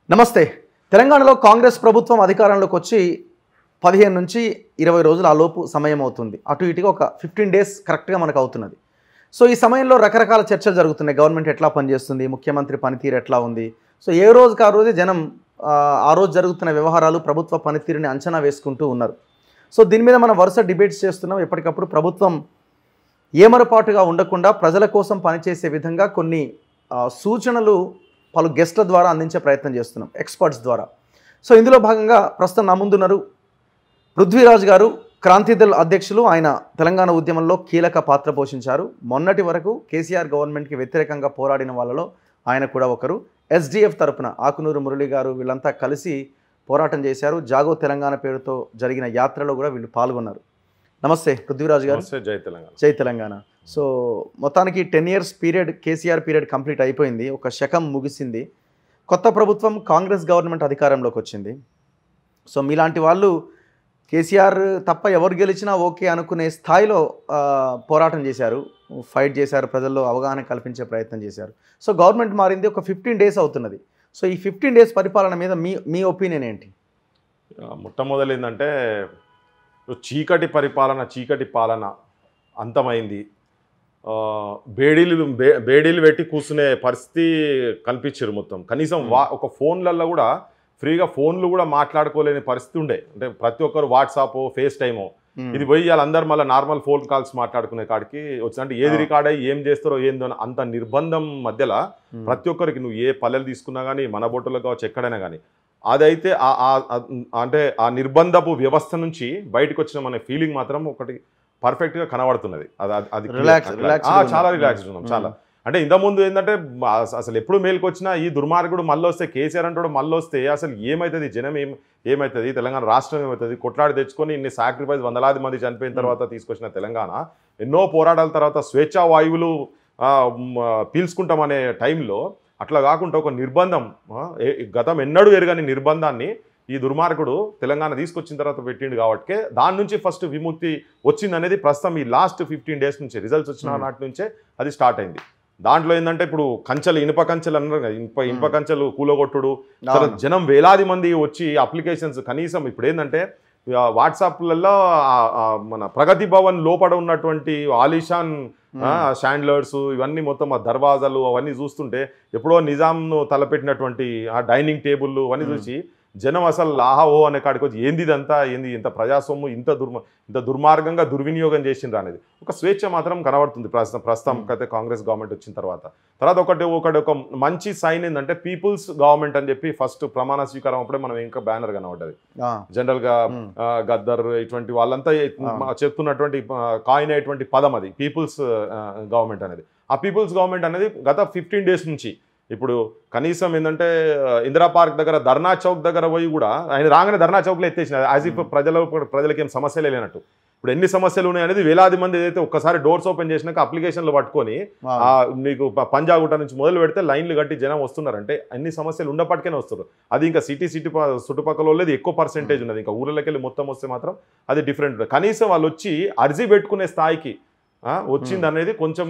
నమస్తే. తెలంగాణలో కాంగ్రెస్ ప్రభుత్వం అధికారంలోకి వచ్చి 15 నుంచి 20 రోజులు ఆలోపు సమయం అవుతుంది. అటు ఇటుగా ఒక 15 డేస్ కరెక్ట్‌గా మనకు అవుతున్నది. సో ఈ సమయంలో రకరకాల చర్చలు జరుగుతున్నాయి. గవర్నమెంట్ ఎట్లా పనిచేస్తుంది, ముఖ్యమంత్రి పనితీరు ఎట్లా ఉంది. సో ఏ రోజుకి ఆ రోజే జనం ఆ రోజు జరుగుతున్న వ్యవహారాలు, ప్రభుత్వ పనితీరుని అంచనా వేసుకుంటూ ఉన్నారు. సో దీని మీద మనం వరుస డిబేట్స్ చేస్తున్నాం. ఎప్పటికప్పుడు ప్రభుత్వం ఏమరపాటుగా ఉండకుండా ప్రజల కోసం పనిచేసే విధంగా కొన్ని సూచనలు పలు గెస్ట్ల ద్వారా అందించే ప్రయత్నం చేస్తున్నాం, ఎక్స్పర్ట్స్ ద్వారా. సో ఇందులో భాగంగా ప్రస్తుతం నా ముందున్నారు పృథ్వీరాజ్ గారు, క్రాంతిదళ్ అధ్యక్షులు. ఆయన తెలంగాణ ఉద్యమంలో కీలక పాత్ర పోషించారు. మొన్నటి వరకు కేసీఆర్ గవర్నమెంట్కి వ్యతిరేకంగా పోరాడిన వాళ్ళలో ఆయన కూడా ఒకరు. ఎస్డిఎఫ్ తరపున ఆకునూరు మురళి గారు వీళ్ళంతా కలిసి పోరాటం చేశారు. జాగో తెలంగాణ పేరుతో జరిగిన యాత్రలో కూడా వీళ్ళు పాల్గొన్నారు. నమస్తే పృథ్వీరాజ్ గారు. జై తెలంగాణ. జై తెలంగాణ. సో మొత్తానికి 10 years period, KCR period complete అయిపోయింది. ఒక శకం ముగిసింది. కొత్త ప్రభుత్వం కాంగ్రెస్ గవర్నమెంట్ అధికారంలోకి వచ్చింది. సో మీలాంటి వాళ్ళు కేసీఆర్ తప్ప ఎవరు గెలిచినా ఓకే అనుకునే స్థాయిలో పోరాటం చేశారు, ఫైట్ చేశారు, ప్రజల్లో అవగాహన కల్పించే ప్రయత్నం చేశారు. సో గవర్నమెంట్ మారింది, ఒక 15 days అవుతున్నది. సో ఈ 15 days పరిపాలన మీద మీ ఒపీనియన్ ఏంటి? మొట్టమొదలు ఏంటంటే చీకటి పరిపాలన, చీకటి పాలన అంతమైంది. బేడీలు పెట్టి కూర్చునే పరిస్థితి కల్పించారు. మొత్తం కనీసం ఒక ఫోన్లలో కూడా ఫ్రీగా ఫోన్లు కూడా మాట్లాడుకోలేని పరిస్థితి ఉండే. అంటే ప్రతి ఒక్కరు వాట్సాప్, ఫేస్ టైము ఇది పోయి వాళ్ళందరూ మళ్ళీ నార్మల్ ఫోన్ కాల్స్ మాట్లాడుకునే కాడికి వచ్చి, అంటే ఏది రికార్డ్ అయ్యి ఏం చేస్తారో ఏందో అంత నిర్బంధం మధ్యలో ప్రతి ఒక్కరికి నువ్వు ఏ పల్లెలు తీసుకున్నా కానీ, మన బొట్టులో కావచ్చు, ఎక్కడైనా కానీ అదైతే అంటే ఆ నిర్బంధపు వ్యవస్థ నుంచి బయటకు వచ్చిన మన ఫీలింగ్ మాత్రం ఒకటి పర్ఫెక్ట్గా కనబడుతున్నది. అది చాలా రిలాక్స్డ్ ఉన్నాం చాలా. అంటే ఇంతకుముందు ఏంటంటే అసలు ఎప్పుడు మేలుకు వచ్చినా ఈ దుర్మార్గుడు మళ్ళీ వస్తే, కేసీఆర్ అంటాడు మళ్ళీ వస్తే అసలు ఏమవుతుంది, జనం ఏమవుతుంది, తెలంగాణ రాష్ట్రం ఏమవుతుంది, కొట్లాడి తెచ్చుకొని ఇన్ని సాక్రిఫైస్, వందలాది మంది చనిపోయిన తర్వాత తీసుకొచ్చిన తెలంగాణ ఎన్నో పోరాటాల తర్వాత స్వేచ్ఛా వాయువులు పీల్చుకుంటామనే టైంలో అట్లా కాకుండా ఒక నిర్బంధం, గతం ఎన్నడూ ఎరగని నిర్బంధాన్ని ఈ దుర్మార్గుడు తెలంగాణ తీసుకొచ్చిన తర్వాత పెట్టిండు. కాబట్టి దాని నుంచి ఫస్ట్ విముక్తి వచ్చింది అనేది ప్రస్తుతం ఈ లాస్ట్ 15 days నుంచి రిజల్ట్స్ వచ్చిన నాటి నుంచే అది స్టార్ట్ అయింది. దాంట్లో ఏంటంటే ఇప్పుడు కంచెలు, ఇనుప కంచెలు అన్నారు కదా, ఇనుప కంచెలు కూలగొట్టుడు, జనం వేలాది మంది వచ్చి అప్లికేషన్స్, కనీసం ఇప్పుడు ఏంటంటే వాట్సాప్లలో మన ప్రగతి భవన్ లోపల ఉన్నటువంటి ఆలిషాన్ షాండ్లర్స్ ఇవన్నీ మొత్తం ఆ దర్వాజాలు అవన్నీ చూస్తుంటే ఎప్పుడో నిజాంను తలపెట్టినటువంటి ఆ డైనింగ్ టేబుల్ అవన్నీ చూసి జనం అసలు ఆహా ఓ అనే కాడికి వచ్చి ఏంది ఇదంతా, ఏంది ఇంత ప్రజాస్వామ్యం ఇంత దుర్మార్గంగా దుర్వినియోగం చేసిండ్రు అనేది ఒక స్వేచ్ఛ మాత్రం కనబడుతుంది ప్రస్తుతం అయితే కాంగ్రెస్ గవర్నమెంట్ వచ్చిన తర్వాత. ఒక మంచి సైన్ ఏంటంటే పీపుల్స్ గవర్నమెంట్ అని చెప్పి ఫస్ట్ ప్రమాణ స్వీకారం అప్పుడే మనం ఇంకా బ్యానర్ కనబడ్డది. జనరల్ గా గద్దర్ ఇటువంటి వాళ్ళంతా చెప్తున్నటువంటి కాయిన్ అయ్యేటువంటి పదం అది పీపుల్స్ గవర్నమెంట్ అనేది. ఆ పీపుల్స్ గవర్నమెంట్ అనేది గత 15 days నుంచి ఇప్పుడు కనీసం ఏంటంటే ఇందిరా పార్క్ దగ్గర, ధర్నా చౌక్ దగ్గర పోయి కూడా ఆయన రాగానే ధర్నా చౌక్లో ఎత్తేసిన, యాజ్ ఇఫ్ ప్రజలకి ఏం సమస్యలే లేనట్టు. ఇప్పుడు ఎన్ని సమస్యలు ఉన్నాయి అనేది వేలాది మంది ఏదైతే ఒక్కసారి డోర్స్ ఓపెన్ చేసినాక అప్లికేషన్లు పట్టుకొని నీకు పంజాగుట్ట నుంచి మొదలు పెడితే లైన్లు కట్టి జనం వస్తున్నారంటే అన్ని సమస్యలు ఉండపట్టుకనే వస్తారు. అది ఇంకా సిటీ చుట్టుపక్కల వాళ్ళది ఎక్కువ పర్సెంటేజ్ ఉన్నది. ఇంకా ఊళ్ళకి వెళ్ళి మొత్తం వస్తే మాత్రం అది డిఫరెంట్. కనీసం వాళ్ళు వచ్చి అర్జీ పెట్టుకునే స్థాయికి వచ్చింది అనేది కొంచెం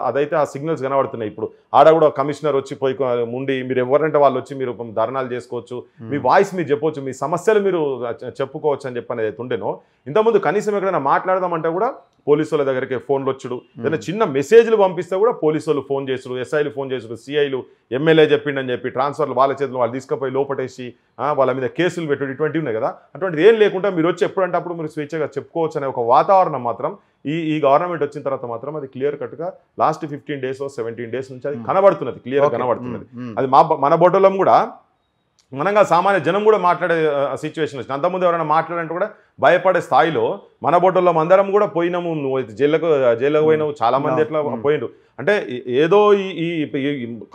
అదైతే ఆ సిగ్నల్స్ కనబడుతున్నాయి. ఇప్పుడు ఆడ కూడా కమిషనర్ వచ్చి పోయి ముండి మీరు ఎవరంటే వాళ్ళు వచ్చి మీరు ధర్నాలు చేసుకోవచ్చు, మీ వాయిస్ మీరు చెప్పవచ్చు, మీ సమస్యలు మీరు చెప్పుకోవచ్చు అని చెప్పి అనేది ఉండేనో. ఇంతకుముందు కనీసం ఎక్కడైనా మాట్లాడదామంటే కూడా పోలీసు వాళ్ళ దగ్గరికి ఫోన్లు వచ్చుడు, ఏదైనా చిన్న మెసేజ్లు పంపిస్తే కూడా పోలీసు వాళ్ళు ఫోన్ చేసుడు, ఎస్ఐలు ఫోన్ చేసుడు, సిఐలు ఎమ్మెల్యే చెప్పిండని చెప్పి ట్రాన్స్ఫర్లు వాళ్ళ చేతులు వాళ్ళు తీసుకుపోయి లోపటేసి వాళ్ళ మీద కేసులు పెట్టుడు ఇటువంటివి ఉన్నాయి కదా. అటువంటిది ఏం లేకుండా మీరు వచ్చి ఎప్పుడంటే అప్పుడు మీరు స్వేచ్ఛగా చెప్పుకోవచ్చు అనే ఒక వాతావరణం మాత్రం ఈ గవర్నమెంట్ వచ్చిన తర్వాత మాత్రం అది క్లియర్ కట్గా లాస్ట్ 15 days 17 days నుంచి అది కనబడుతున్నది, క్లియర్ కనబడుతున్నది. అది మన బోటోలం కూడా మనంగా సామాన్య జనం కూడా మాట్లాడే సిచ్యువేషన్ వచ్చింది. అంతకుముందు ఎవరైనా మాట్లాడంటే కూడా భయపడే స్థాయిలో మన బోటోల్లో అందరం కూడా పోయినాము. నువ్వు జైలుకు పోయినావు, చాలా మంది ఎట్లా పోయినారు అంటే ఏదో ఈ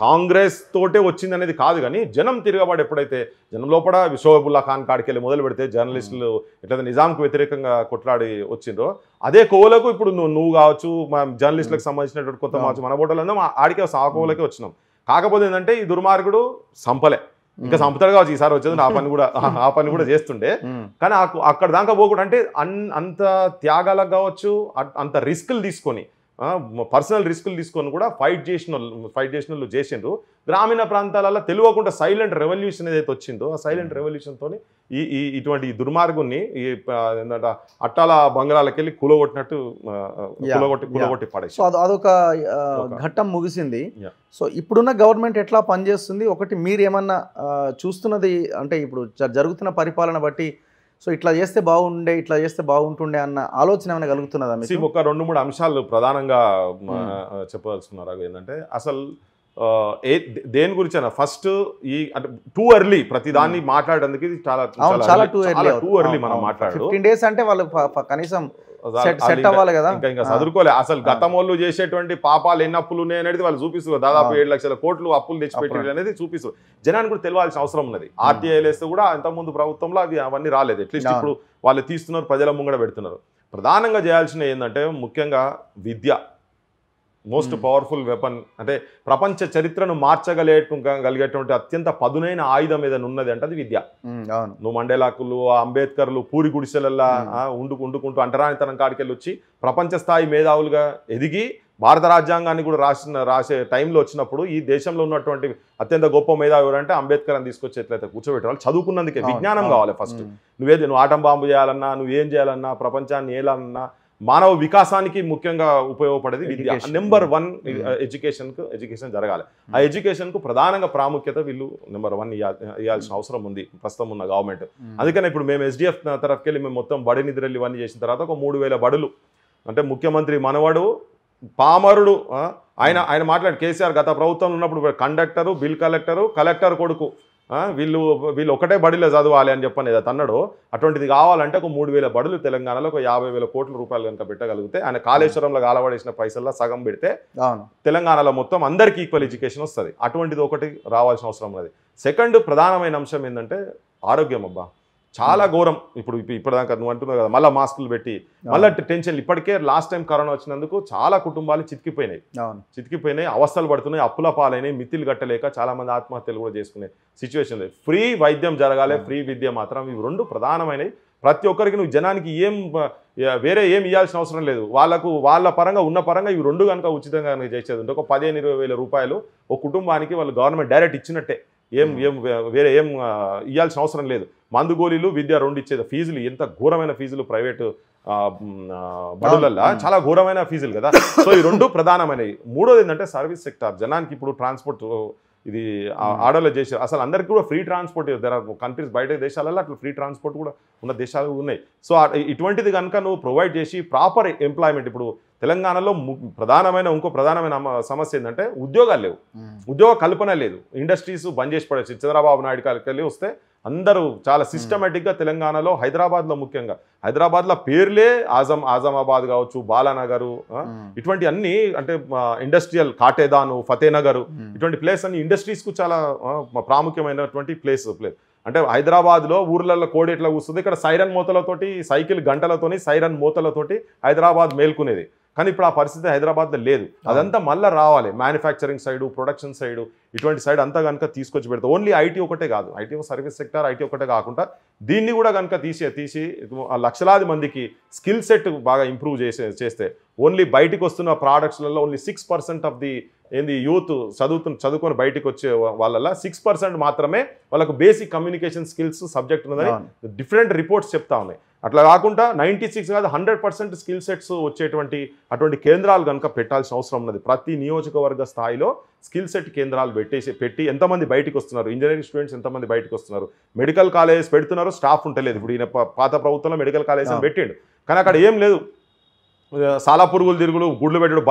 కాంగ్రెస్ తోటే వచ్చింది అనేది కాదు. కానీ జనం తిరగబడి ఎప్పుడైతే జనం లోపల షోయబుల్లా ఖాన్ కాడికి వెళ్ళి మొదలు పెడితే జర్నలిస్టులు ఎట్లయితే నిజాంకు వ్యతిరేకంగా కొట్లాడి వచ్చిండ్రో అదే కోవలకు ఇప్పుడు నువ్వు కావచ్చు, జర్నలిస్టులకు సంబంధించినటువంటి కొత్త మార్చు మన బోటోలు ఆడికే ఆ కోవలకే వచ్చినాం. కాకపోతే ఏంటంటే ఈ దుర్మార్గుడు సంపలే, ఇంకా సంపుతాడు కావచ్చు ఈసారి వచ్చేది, ఆ పని కూడా చేస్తుండే. కానీ అక్కడ దాకా పోకూడదు అంటే అంత త్యాగాలకు కావచ్చు, అంత రిస్కులు తీసుకొని పర్సనల్ రిస్కులు తీసుకొని కూడా ఫైట్ చేసిన వాళ్ళు చేసిండ్రు. గ్రామీణ ప్రాంతాలలో తెలియకుండా సైలెంట్ రెవల్యూషన్ ఏదైతే వచ్చిందో ఆ సైలెంట్ రెవల్యూషన్తో ఇటువంటి దుర్మార్గుని ఈ ఏంటంటే అట్టాల బంగాళాలకు వెళ్ళి కూలగొట్టినట్టు కూలగొట్టి పడేసి. సో అదొక ఘట్టం ముగిసింది. సో ఇప్పుడున్న గవర్నమెంట్ ఎట్లా పనిచేస్తుంది, ఒకటి మీరు ఏమన్నా చూస్తున్నది అంటే ఇప్పుడు జరుగుతున్న పరిపాలన బట్టి సో ఇట్లా చేస్తే బాగుండే, ఇట్లా చేస్తే బాగుంటుండే అన్న ఆలోచన ఏమైనా కలుగుతున్నదా? ఒక 2-3 అంశాలు ప్రధానంగా చెప్పదలుచుకున్నారు. ఏంటంటే అసలు దేని గురించి అయినా ఫస్ట్ ఈ అంటే టూ ఎర్లీ ప్రతిదాన్ని మాట్లాడడానికి చాలా టూ ఎర్లీ మనం మాట్లాడు. 15 days అంటే వాళ్ళు కనీసం సెట్ అవ్వాలి కదా, ఇంకా చదువుకోలే. అసలు గతంలో చేసేటువంటి పాపాలు ఎన్ని అప్పులు ఉన్నాయి అనేది వాళ్ళు చూపిస్తారు. దాదాపు 7 లక్షల కోట్లు అప్పులు తెచ్చిపెట్టి అనేది చూపిస్తారు. జనానికి కూడా తెలియాల్సిన అవసరం ఉన్నది. ఆర్టీఐలు వేస్తే కూడా ఇంతకుముందు ప్రభుత్వంలో అవన్నీ రాలేదు. అట్లీస్ట్ ఇప్పుడు వాళ్ళు తీస్తున్నారు, ప్రజల ముంగడ పెడుతున్నారు. ప్రధానంగా చేయాల్సిన ఏంటంటే ముఖ్యంగా విద్య మోస్ట్ పవర్ఫుల్ వెపన్. అంటే ప్రపంచ చరిత్రను మార్చగలిగేటువంటి అత్యంత పదునైన ఆయుధం ఏదైనా ఉన్నది అంటే అది విద్య. నువ్వు మండేలాకులు, అంబేద్కర్లు పూరి గుడిసెలల్లా ఉండుకుంటూ అంటరానితనం కాడికెళ్ళి వచ్చి ప్రపంచ స్థాయి మేధావులుగా ఎదిగి భారత రాజ్యాంగాన్ని కూడా రాసే టైంలో వచ్చినప్పుడు ఈ దేశంలో ఉన్నటువంటి అత్యంత గొప్ప మేధావి ఎవరంటే అంబేద్కర్ అని తీసుకొచ్చి ఎట్లయితే కూర్చోబెట్టాలి. చదువుకున్నందుకే విజ్ఞానం కావాలి ఫస్ట్. నువ్వు ఆటం బాంబు చేయాలన్నా, నువ్వేం చేయాలన్నా, ప్రపంచాన్ని ఏలన్నా, మానవ వికాసానికి ముఖ్యంగా ఉపయోగపడేది విద్య. నెంబర్ 1 ఎడ్యుకేషన్ జరగాలి. ఆ ఎడ్యుకేషన్కు ప్రధానంగా ప్రాముఖ్యత వీళ్ళు నెంబర్ 1 ఇవ్వాల్సిన అవసరం ఉంది ప్రస్తుతం ఉన్న గవర్నమెంట్. అందుకని ఇప్పుడు మేము SDF తరఫుకెళ్ళి మేము మొత్తం బడి నిధులు ఇవన్నీ చేసిన తర్వాత ఒక 3000 బడులు అంటే ముఖ్యమంత్రి మనవడు పామరుడు ఆయన మాట్లాడి కేసీఆర్ గత ప్రభుత్వంలో ఉన్నప్పుడు కండక్టరు, బిల్ కలెక్టర్ కొడుకు వీళ్ళు ఒకటే బడిలో చదవాలి అని చెప్పనేది అన్నాడు. అటువంటిది కావాలంటే ఒక 3000 బడులు తెలంగాణలో ఒక 50,000 కోట్ల రూపాయలు కనుక పెట్టగలిగితే, ఆయన కాళేశ్వరంలో గాలబడేసిన పైసల్లో సగం పెడితే తెలంగాణలో మొత్తం అందరికీ ఈక్వల్ ఎడ్యుకేషన్ వస్తుంది. అటువంటిది ఒకటి రావాల్సిన అవసరం ఉన్నది. సెకండ్ ప్రధానమైన అంశం ఏంటంటే ఆరోగ్యం. అబ్బా చాలా ఘోరం. ఇప్పటిదాకా నువ్వు అంటున్నావు కదా, మళ్ళీ మాస్కులు పెట్టి మళ్ళీ టెన్షన్. ఇప్పటికే లాస్ట్ టైం కరోనా వచ్చినందుకు చాలా కుటుంబాలు చితికిపోయినాయి, అవస్థలు పడుతున్నాయి, అప్పుల పాలైనాయి, మిత్తిలు కట్టలేక చాలా మంది ఆత్మహత్యలు కూడా చేసుకునే సిచ్యువేషన్ లేదు. ఫ్రీ వైద్యం జరగాలి, ఫ్రీ విద్య మాత్రం, ఇవి 2 ప్రధానమైనవి. ప్రతి ఒక్కరికి నువ్వు జనానికి వేరే ఏం ఇవ్వాల్సిన అవసరం లేదు. వాళ్ళ పరంగా ఉన్న పరంగా ఇవి 2 కనుక ఉచితంగా చేసేది ఉంటే ఒక 15-20 వేల రూపాయలు ఒక కుటుంబానికి వాళ్ళు గవర్నమెంట్ డైరెక్ట్ ఇచ్చినట్టే. వేరే ఏం ఇవ్వాల్సిన అవసరం లేదు. మందు గోళీలు, విద్య 2 ఇచ్చేది. ఫీజులు ఎంత ఘోరమైన ఫీజులు ప్రైవేటు బడులల్లో, చాలా ఘోరమైన ఫీజులు కదా. సో ఈ 2 ప్రధానమైనవి. మూడోది ఏంటంటే సర్వీస్ సెక్టార్. జనానికి ఇప్పుడు ట్రాన్స్పోర్ట్ ఇది ఆర్డర్లో చేశారు. అసలు అందరికీ కూడా free transport. There are countries బయట దేశాలలో అట్లా ఫ్రీ ట్రాన్స్పోర్ట్ కూడా ఉన్న దేశాలు ఉన్నాయి. సో ఇటువంటిది కనుక నువ్వు ప్రొవైడ్ చేసి ప్రాపర్ ఎంప్లాయ్మెంట్. ఇప్పుడు తెలంగాణలో ఇంకో ప్రధానమైన సమస్య ఏంటంటే ఉద్యోగాలు లేవు, ఉద్యోగ కల్పన లేదు. ఇండస్ట్రీస్ బంద్ చేసి పడేసి చంద్రబాబు నాయుడు కాలికెళ్ళి వస్తే అందరూ చాలా సిస్టమేటిక్గా తెలంగాణలో, హైదరాబాద్లో ముఖ్యంగా, హైదరాబాద్లో పేర్లే ఆజమాబాద్ కావచ్చు, బాలానగరు, ఇటువంటి అన్ని అంటే ఇండస్ట్రియల్ కాటేదాను, ఫతేనగరు, ఇటువంటి ప్లేస్ అన్ని ఇండస్ట్రీస్కు చాలా ప్రాముఖ్యమైనటువంటి ప్లేస్. అంటే హైదరాబాద్లో ఊర్లలో కోడి ఎట్లా కూస్తుంది, ఇక్కడ సైరన్ మూతలతోటి, సైకిల్ గంటలతోని సైరన్ మూతలతోటి హైదరాబాద్ మేల్కొనేది. కానీ ఇప్పుడు ఆ పరిస్థితి హైదరాబాద్లో లేదు. అదంతా మళ్ళీ రావాలి. మ్యానుఫ్యాక్చరింగ్ సైడు, ప్రొడక్షన్ సైడు, ఇటువంటి సైడ్ అంతా కనుక తీసుకొచ్చి పెడతాం. ఓన్లీ ఐటీ ఒకటే కాదు, ఐటీ సర్వీస్ సెక్టర్, ఐటీ ఒకటే కాకుండా దీన్ని కూడా కనుక తీసి లక్షలాది మందికి స్కిల్ సెట్ బాగా ఇంప్రూవ్ చేస్తే ఓన్లీ బయటికి వస్తున్న ప్రోడక్ట్స్లలో ఓన్లీ 6% ఆఫ్ ది యూత్ చదువుకొని బయటికి వచ్చే వాళ్ళ 6% మాత్రమే వాళ్ళకు బేసిక్ కమ్యూనికేషన్ స్కిల్స్ సబ్జెక్ట్ ఉందని డిఫరెంట్ రిపోర్ట్స్ చెప్తా ఉన్నాయి. అట్లా కాకుండా 96 కాదు 100% స్కిల్ సెట్స్ అటువంటి కేంద్రాలు కనుక పెట్టాల్సిన అవసరం ఉన్నది. ప్రతి నియోజకవర్గ స్థాయిలో స్కిల్ సెట్ కేంద్రాలు పెట్టి ఎంతమంది బయటికి వస్తున్నారు, ఇంజనీరింగ్ స్టూడెంట్స్ ఎంతమంది బయటకు వస్తున్నారు, మెడికల్ కాలేజెస్ పెడుతున్నారు, స్టాఫ్ ఉంటలేదు. ఇప్పుడు ఈయన పాత ప్రభుత్వంలో మెడికల్ కాలేజ్ అని పెట్టిండు, కానీ అక్కడ ఏం లేదు. సాలా పురుగులు తిరుగులు, గుడ్లు పెట్టాడు,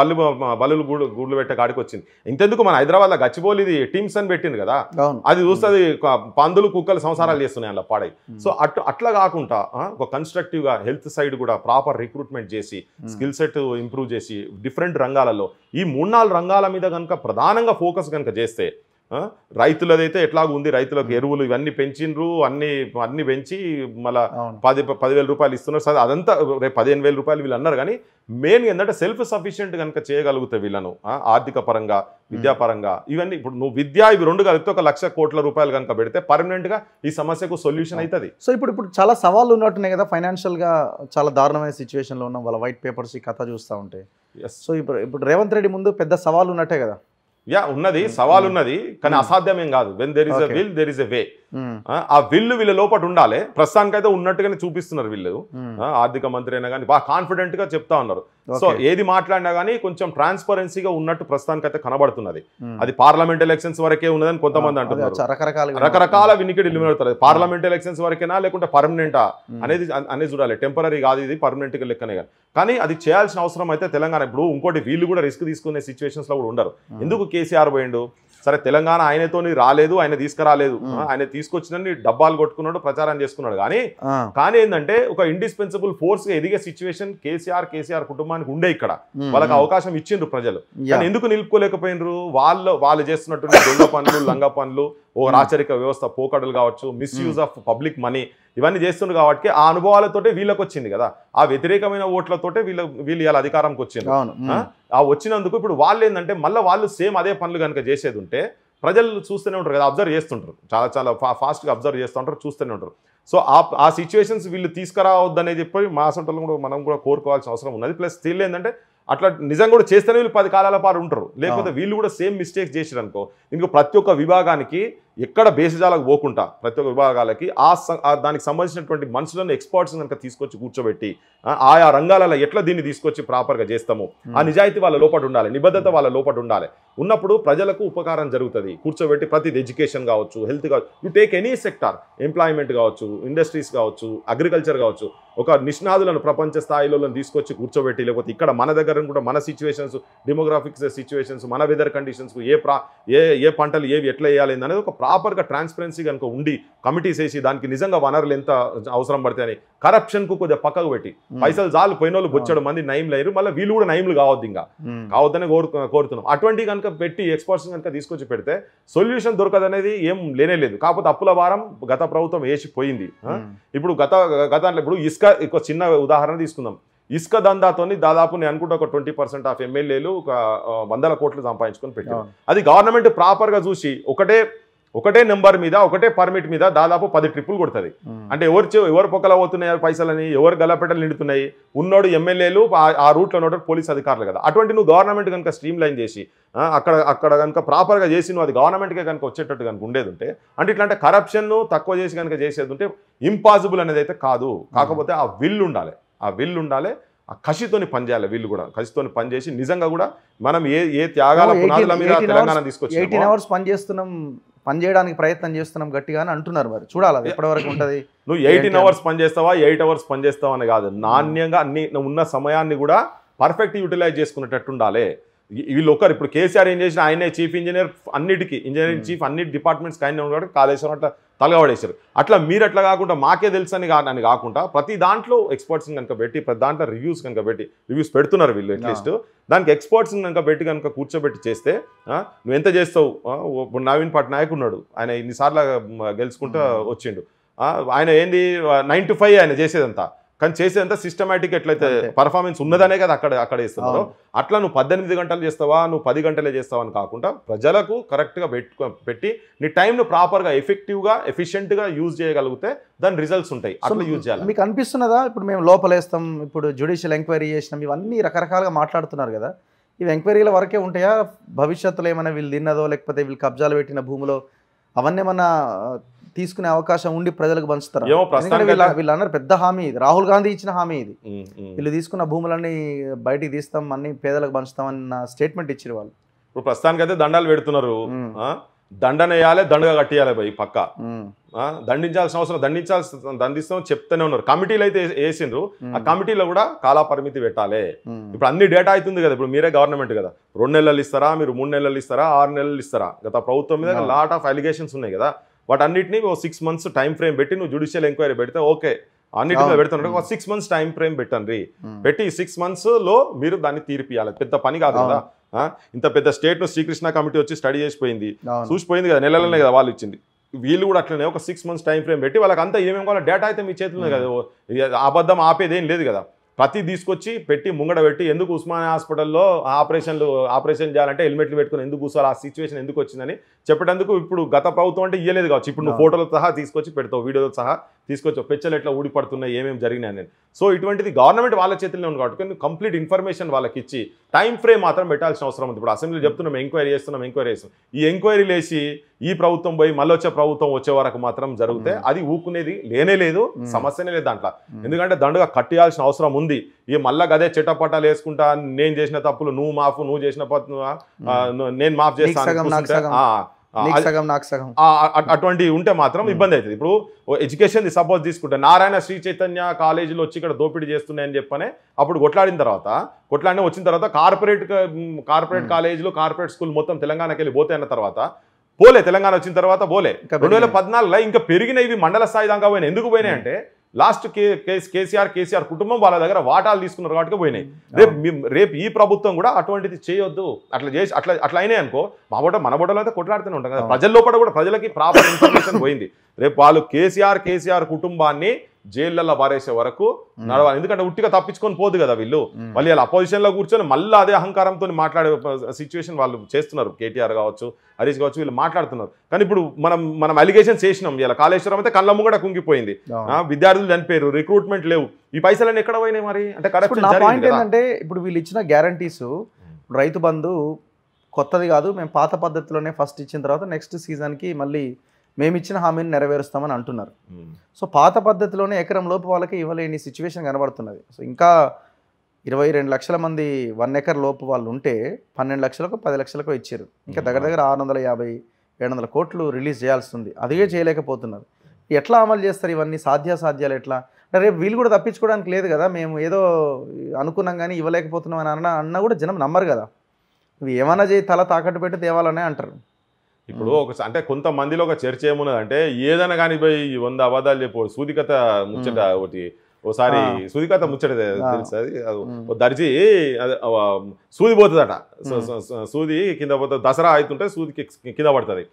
బల్లులు గుడ్లు పెట్టే కాడికి వచ్చింది. ఇంతెందుకు మన హైదరాబాద్లో గచ్చిబౌలిది టీమ్స్ అని పెట్టింది కదా, అది చూస్తుంది పందులు కుక్కలు సంసారాలు చేస్తున్నాయి అలా పాడై. సో అట్లా కాకుండా ఒక కన్స్ట్రక్టివ్గా హెల్త్ సైడ్ కూడా ప్రాపర్ రిక్రూట్మెంట్ చేసి స్కిల్ సెట్ ఇంప్రూవ్ చేసి డిఫరెంట్ రంగాలలో ఈ 3-4 రంగాల మీద కనుక ప్రధానంగా ఫోకస్ కనుక చేస్తే రైతులదైతే ఎట్లాగూ ఉంది, రైతులకు ఎరువులు ఇవన్నీ పెంచిండ్రు, అన్ని పెంచి మళ్ళీ 10,000 రూపాయలు ఇస్తున్నారు. సరే అదంతా రేపు 15,000 రూపాయలు వీళ్ళు అన్నారు. కానీ మెయిన్ ఏంటంటే సెల్ఫ్ సఫిషియెంట్ కనుక చేయగలుగుతాయి వీళ్ళను ఆర్థిక పరంగా, విద్యాపరంగా, ఇవన్నీ. ఇప్పుడు నువ్వు విద్య ఇవి రెండు కలిపితే 1,00,000 కోట్ల రూపాయలు కనుక పెడితే పర్మనెంట్గా ఈ సమస్యకు సొల్యూషన్ అవుతుంది. సో ఇప్పుడు చాలా సవాళ్ళు ఉన్నట్టున్నాయి కదా, ఫైనాన్షియల్గా చాలా దారుణమైన సిచ్యువేషన్లో ఉన్నాం. వాళ్ళ వైట్ పేపర్స్ ఈ కథ చూస్తూ ఉంటే. సో ఇప్పుడు రేవంత్ రెడ్డి ముందు పెద్ద సవాళ్ళు ఉన్నట్టే కదా. ఉన్నది, సవాల్ ఉన్నది, కానీ అసాధ్యమేం కాదు. When there is a will there is a way. ఆ విల్లు వీళ్ళ లోపల ఉండాలి. ప్రస్తుతానికైతే ఉన్నట్టుగానే చూపిస్తున్నారు వీళ్ళు. ఆర్థిక మంత్రి అయినా కానీ బాగా కాన్ఫిడెంట్ గా చెప్తా ఉన్నారు. సో ఏది మాట్లాడినా కానీ కొంచెం ట్రాన్స్పరెన్సీగా ఉన్నట్టు ప్రస్తుతానికైతే కనబడుతున్నది. అది పార్లమెంట్ ఎలక్షన్స్ వరకే ఉన్నదని కొంతమంది అంటున్నారు. రకరకాల వినికిడి నిలబడతారు. పార్లమెంట్ ఎలక్షన్స్ వరకేనా లేకుంటే పర్మనెంటా అనేది చూడాలి. టెంపరీ కాదు, ఇది పర్మనెంట్ గా లెక్కనే. కానీ అది చేయాల్సిన అవసరం అయితే తెలంగాణ. ఇప్పుడు ఇంకోటి, వీళ్ళు కూడా రిస్క్ తీసుకునే సిచ్యువేషన్స్ లో కూడా ఉండరు. ఎందుకు కేసీఆర్ పోయిండు? సరే తెలంగాణ ఆయనతో రాలేదు, ఆయన తీసుకురాలేదు, ఆయన తీసుకొచ్చిందని డబ్బాలు కొట్టుకున్నాడు, ప్రచారం చేసుకున్నాడు. కానీ ఏంటంటే ఒక ఇండిస్పెన్సిబుల్ ఫోర్స్ గా ఎదిగే సిచ్యువేషన్ కేసీఆర్ కుటుంబానికి ఉండే. ఇక్కడ వాళ్ళకి అవకాశం ఇచ్చిండ్రు ప్రజలు. కానీ ఎందుకు నిలుపుకోలేకపోయినరు? వాళ్ళు చేస్తున్నట్టు దొంగ పనులు, లంగ పనులు, ఓ రాచరిక వ్యవస్థ పోకడలు కావచ్చు, మిస్యూజ్ ఆఫ్ పబ్లిక్ మనీ, ఇవన్నీ చేస్తుండ్రు. కాబట్టి ఆ అనుభవాలతోటే వీళ్ళకి వచ్చింది కదా, ఆ వ్యతిరేకమైన ఓట్లతోటే వీళ్ళు ఇలా అధికారంకి వచ్చింది. ఆ వచ్చినందుకు ఇప్పుడు వాళ్ళు ఏంటంటే మళ్ళీ వాళ్ళు సేమ్ అదే పనులు కనుక చేసేది ఉంటే ప్రజలు చూస్తూనే ఉంటారు కదా, అబ్జర్వ్ చేస్తుంటారు, చాలా ఫాస్ట్గా అబ్జర్వ్ చేస్తూ ఉంటారు, చూస్తూనే ఉంటారు. సో ఆ సిచ్యువేషన్స్ వీళ్ళు తీసుకురావద్దనే చెప్పి మా అసంటోళ్ళు కూడా మనం కూడా కోరుకోవాల్సిన అవసరం ఉన్నది. ప్లస్ స్టిల్ ఏంటంటే అట్లా నిజంగా కూడా చేస్తేనే వీళ్ళు 10 కాలాల పాటు ఉంటారు. లేకపోతే వీళ్ళు కూడా సేమ్ మిస్టేక్స్ చేసారు అనుకో, ఇంకో ప్రతి ఒక్క విభాగానికి ఎక్కడ బేసిజాలకు పోకుండా ప్రతి ఒక్క విభాగాలకి దానికి సంబంధించినటువంటి మనుషులను, ఎక్స్పర్ట్స్ కనుక తీసుకొచ్చి కూర్చోబెట్టి ఆయా రంగాలలో ఎట్లా దీన్ని తీసుకొచ్చి ప్రాపర్గా చేస్తాము, ఆ నిజాయితీ వాళ్ళ లోపల ఉండాలి, నిబద్ధత వాళ్ళ లోపల ఉండాలి. ఉన్నప్పుడు ప్రజలకు ఉపకారం జరుగుతుంది. కూర్చోబెట్టి ప్రతిది ఎడ్యుకేషన్ కావచ్చు, హెల్త్ కావచ్చు, you take any sector, employment కావచ్చు, ఇండస్ట్రీస్ కావచ్చు, అగ్రికల్చర్ కావచ్చు, ఒక నిష్ణాదులను ప్రపంచ స్థాయిలో తీసుకొచ్చి కూర్చోబెట్టి, లేకపోతే ఇక్కడ మన దగ్గర కూడా మన సిచ్యువేషన్స్, డెమోగ్రాఫిక్స్ సిచ్యువేషన్స్, మన వెదర్ కండిషన్స్, ఏ పంటలు ఏవి ఎట్లా వేయాలి అనేది ఒక ప్రాపర్గా ట్రాన్స్పరెన్సీ కనుక ఉండి కమిటీస్ వేసి దానికి నిజంగా వనరులు ఎంత అవసరం పడతాయని కరప్షన్కు కొద్దిగా పక్కకు పెట్టి, పైసలు జాలు పోయిన వాళ్ళు బొచ్చడం మంది నయం లేరు, మళ్ళీ వీళ్ళు కూడా నయంలు కావద్దు, ఇంకా కావద్దని కోరుతున్నాం. అటువంటి కనుక పెట్టి ఎక్స్పర్ట్స్ కనుక తీసుకొచ్చి పెడితే సొల్యూషన్ దొరకదనేది ఏం లేనేలేదు. కాకపోతే అప్పుల భారం గత ప్రభుత్వం వేసిపోయింది. ఇప్పుడు గతంలో ఇప్పుడు ఇసుక చిన్న ఉదాహరణ తీసుకుందాం. ఇసుక దందాతోని దాదాపు నేను అనుకుంటా ఒక 20% ఆఫ్ ఎమ్మెల్యేలు ఒక 100 కోట్లు సంపాదించుకొని పెట్టారు. అది గవర్నమెంట్ ప్రాపర్గా చూసి ఒకటే నెంబర్ మీద, ఒకటే పర్మిట్ మీద దాదాపు 10 ట్రిప్పులు కొడుతుంది. అంటే ఎవరు పొక్కల పోతున్నాయి పైసలని, ఎవరు గల్లపెట్టలు నిండుతున్నాయి, ఉన్నోడు ఎమ్మెల్యేలు, ఆ రూట్లో ఉన్నోడు పోలీస్ అధికారులు కదా. అటువంటి నువ్వు గవర్నమెంట్ కనుక స్ట్రీమ్ లైన్ చేసి అక్కడ కనుక ప్రాపర్గా చేసి నువ్వు అది గవర్నమెంట్కే కనుక వచ్చేటట్టు కనుక ఉండేది ఉంటే, అంటే ఇట్లాంటి కరప్షన్ను తక్కువ చేసి కనుక చేసేది ఉంటే ఇంపాసిబుల్ అనేది అయితే కాదు. కాకపోతే ఆ విల్ ఉండాలి, ఆ కసితోని పనిచేయాలి. వీళ్ళు కూడా కసితోని పనిచేసి నిజంగా కూడా మనం ఏ త్యాగాల పునాదుల మీద తెలంగాణ తీసుకొచ్చి 18 hours పనిచేయడానికి ప్రయత్నం చేస్తున్నాం గట్టిగా అని అంటున్నారు. మరి చూడాలి అది ఎప్పటివరకు ఉంటుంది. నువ్వు 18 hours పనిచేస్తావా, 8 hours పనిచేస్తావా అని కాదు, నాణ్యంగా అన్ని ఉన్న సమయాన్ని కూడా పర్ఫెక్ట్ యూటిలైజ్ చేసుకునేటట్టు ఉండాలి. వీళ్ళు ఒకరు ఇప్పుడు కేసీఆర్ ఏం చేసిన, ఆయనే చీఫ్ ఇంజనీర్, అన్నిటికీ ఇంజనీరింగ్ చీఫ్, అన్ని డిపార్ట్మెంట్స్కి ఆయన ఉన్నాడు, కాళేశ్వరం అట్లా తలగబడేశారు. అట్లా మీరు అట్లా కాకుండా మాకే తెలుసు అని కాకుండా ప్రతి దాంట్లో ఎక్స్పర్ట్స్ని కనుక పెట్టి, ప్రతి దాంట్లో రివ్యూస్ పెడుతున్నారు వీళ్ళు. అట్లీస్ట్ దానికి ఎక్స్పర్ట్స్ని కనుక పెట్టి కనుక కూర్చోబెట్టి చేస్తే నువ్వు ఎంత చేస్తావు. ఇప్పుడు నవీన్ పట్నాయక్ ఉన్నాడు, ఆయన ఇన్నిసార్లు గెలుచుకుంటూ వచ్చిండు. ఆయన ఏంది 9 to 5 ఆయన చేసేదంతా, కానీ చేసేదంతా సిస్టమేటిక్ ఎట్లయితే పర్ఫార్మెన్స్ ఉన్నదనే కదా అక్కడ ఇస్తున్నారు. అట్లా నువ్వు 18 గంటలు చేస్తావా, నువ్వు 10 గంటలే చేస్తావా అని కాకుండా ప్రజలకు కరెక్ట్గా పెట్టి నీ టైంను ప్రాపర్గా ఎఫెక్టివ్గా ఎఫిషియెంట్గా యూజ్ చేయగలిగితే దాని రిజల్ట్స్ ఉంటాయి. అట్లా యూజ్ చేయాలి. మీకు అనిపిస్తున్నదా ఇప్పుడు మేము లోపలేస్తాం, ఇప్పుడు జ్యుడిషియల్ ఎంక్వైరీ చేసినాం, ఇవన్నీ రకరకాలుగా మాట్లాడుతున్నారు కదా, ఇవి ఎంక్వైరీల వరకే ఉంటాయా? భవిష్యత్తులో ఏమైనా వీళ్ళు తిన్నదో లేకపోతే వీళ్ళు కబ్జాలు పెట్టిన భూమిలో అవన్నీ ఏమన్నా తీసుకునే అవకాశం ఉండి ప్రజలకు పంచుతారు? వీళ్ళు అన్నారు పెద్ద హామీ ఇది, రాహుల్ గాంధీ ఇచ్చిన హామీ ఇది, వీళ్ళు తీసుకున్న భూములన్నీ బయటికి తీస్తాం, అన్ని పేదలకు పంచుతామన్న స్టేట్మెంట్ ఇచ్చారు వాళ్ళు. ఇప్పుడు ప్రస్తుతానికి అయితే దండాలు పెడుతున్నారు. దండన వేయాలి, దండగా కట్టియాలి పోయి పక్క. దండించాల్సిన అవసరం, దండిస్తాం చెప్తూనే ఉన్నారు. కమిటీలు అయితే వేసిండ్రు, ఆ కమిటీలో కూడా కాలా పరిమితి పెట్టాలి. ఇప్పుడు అన్ని డేటా అవుతుంది కదా, ఇప్పుడు మీరే గవర్నమెంట్ కదా, 2 నెలలు ఇస్తారా, మీరు 3 నెలలు ఇస్తారా, 6 నెలలు ఇస్తారా? గత ప్రభుత్వం మీద లాట్ ఆఫ్ అలిగేషన్స్ ఉన్నాయి కదా, వాటన్నిటిని 6 months టైం ఫ్రేమ్ పెట్టి నువ్వు జ్యుడిషియల్ ఎంక్వైరీ పెడితే ఓకే, అన్నిటి మీద పెడుతున్నారు. 6 months టైం ఫ్రేమ్ పెట్టండి, పెట్టి 6 months లో మీరు దాన్ని తీర్పియాలి. పెద్ద పని కాదు కదా. ఇంత పెద్ద స్టేట్ను శ్రీకృష్ణ కమిటీ వచ్చి స్టడీ చేసిపోయింది, అవును. చూసిపోయింది కదా, నెలలనే కదా వాళ్ళు ఇచ్చింది. వీళ్ళు కూడా అట్లనే ఒక 6 months టైం ఫ్రేమ్ పెట్టి వాళ్ళకి అంతా ఏమేమి కావాలో డేటా అయితే మీ చేతిలో ఉంది కదా, అబద్ధం ఆపేది ఏం లేదు కదా. ప్రతి తీసుకొచ్చి పెట్టి ముంగడ పెట్టి ఎందుకు ఉస్మానియా హాస్పిటల్లో ఆపరేషన్ చేయాలంటే హెల్మెట్లు పెట్టుకుని ఎందుకు కూర్చోవాలి, ఆ సిచ్యువేషన్ ఎందుకు వచ్చిందని చెప్పేటందుకు ఇప్పుడు గత ప్రభుత్వం అంటే ఇయ్యలేదు కావచ్చు. ఇప్పుడు నువ్వు ఫోటోలతో సహా తీసుకొచ్చి పెడతావు, వీడియోతో సహా తీసుకొచ్చి పెచ్చలు ఎట్లా ఊడిపడుతున్నాయి, ఏమేమి జరిగినాయి నేను. సో ఇటువంటిది గవర్నమెంట్ వాళ్ళ చేతుల్లో ఉంది కాబట్టి కంప్లీట్ ఇన్ఫర్మేషన్ వాళ్ళకి ఇచ్చి టైం ఫ్రేమ్ మాత్రం పెట్టాల్సిన అవసరం ఉంది. ఇప్పుడు అసెంబ్లీలో చెప్తున్నాం ఎంక్వైరీ చేస్తున్నాం. ఈ ఎంక్వైరీ లేసి ఈ ప్రభుత్వం పోయి మళ్ళీ వచ్చే ప్రభుత్వం వచ్చే వరకు మాత్రం జరిగితే అది ఊకునేది లేనే లేదు, సమస్యనే లేదు దాంట్లో. ఎందుకంటే దండుగా కట్టేయాల్సిన అవసరం ఉంది. ఈ మళ్ళా గదే చెట్టపట్టాలు వేసుకుంటా నేను చేసిన తప్పులు నువ్వు మాఫ్, నువ్వు చేసిన నేను మాఫ్ చేస్తాను, అటువంటి ఉంటే మాత్రం ఇబ్బంది అవుతుంది. ఇప్పుడు ఎడ్యుకేషన్ సపోజ్ తీసుకుంటే నారాయణ శ్రీ చైతన్య కాలేజీలో వచ్చి ఇక్కడ దోపిడీ చేస్తున్నాయని చెప్పనే అప్పుడు కొట్లాడిన వచ్చిన తర్వాత కార్పొరేట్ కాలేజీలు కార్పొరేట్ స్కూల్ మొత్తం తెలంగాణకి వెళ్ళి పోతే అన్న తర్వాత పోలే, తెలంగాణ వచ్చిన తర్వాత పోలే. 2014లో ఇంకా పెరిగినవి మండల స్థాయి దాకా పోయినాయి. ఎందుకు పోయినాయి అంటే లాస్ట్ కేసీఆర్ కుటుంబం వాళ్ళ దగ్గర వాటాలు తీసుకున్నారు కాబట్టి పోయినాయి. రేపు ఈ ప్రభుత్వం కూడా అటువంటిది చేయొద్దు, అట్లా చేసి అట్లా అయినాయి అనుకో మన బోటలో అయితే కొట్లాడుతూనే ఉంటాం కదా. ప్రజల లోపల కూడా ప్రజలకి ప్రాపర్ ఇన్ఫర్మేషన్ పోయింది. రేపు వాళ్ళు కేసీఆర్ కుటుంబాన్ని జైళ్ళల్లో పారేసే వరకు నడవాలి. ఎందుకంటే ఉట్టిగా తప్పించుకొని పోదు కదా వీళ్ళు. మళ్ళీ వాళ్ళ అపోజిషన్లో కూర్చొని మళ్ళీ అదే అహంకారంతో మాట్లాడే సిచ్యువేషన్ వాళ్ళు చేస్తున్నారు. కేటీఆర్ కావచ్చు, హరీష్ కావచ్చు, వీళ్ళు మాట్లాడుతున్నారు. కానీ ఇప్పుడు మనం అలిగేషన్స్ చేసినాం. ఇలా కాళేశ్వరం అయితే కళ్ళ ముంగడ కుంగిపోయింది, విద్యార్థులు చనిపోయారు, రిక్రూట్మెంట్ లేవు. ఈ పైసలన్నీ ఎక్కడ పోయినాయి మరి? అంటే కరెక్ట్ పాయింట్ ఏంటంటే ఇప్పుడు వీళ్ళు ఇచ్చిన గ్యారంటీస్ రైతు బంధు కొత్తది కాదు, మేము పాత పద్ధతిలోనే ఫస్ట్ ఇచ్చిన తర్వాత నెక్స్ట్ సీజన్కి మళ్ళీ మేము ఇచ్చిన హామీని నెరవేరుస్తామని అంటున్నారు. సో పాత పద్ధతిలోనే ఎకరం లోపు వాళ్ళకి ఇవ్వలేని సిచ్యువేషన్ కనబడుతున్నది. సో ఇంకా 22 లక్షల మంది 1 acre లోపు వాళ్ళు ఉంటే 12 లక్షలకు 10 లక్షలకు ఇచ్చారు. ఇంకా దగ్గర 650-700 కోట్లు రిలీజ్ చేయాల్సి ఉంది. అదే చేయలేకపోతున్నారు. ఎట్లా అమలు చేస్తారు ఇవన్నీ? సాధ్యాలు ఎట్లా? అంటే రేపు వీళ్ళు కూడా తప్పించుకోవడానికి లేదు కదా. మేము ఏదో అనుకున్నాం కానీ ఇవ్వలేకపోతున్నాం అని అన్నా కూడా జనం నమ్మరు కదా. ఇవి ఏమన్నా చేయి తల తాకట్టు పెట్టి తేవాలనే అంటారు. ఇప్పుడు అంటే కొంతమందిలో ఒక చర్చ ఏమున్నదంటే ఏదైనా కానీ పోయి 100 అబద్ధాలు చెప్పు. సూదికథ ముచ్చట ఒకటి ఓసారి సూదికథ ముచ్చట తెలుసు, అది దర్జీ సూది పోతుందట. సూది కింద పోతుంది, దసరా అవుతుంటే సూదికి కింద పడుతుంది.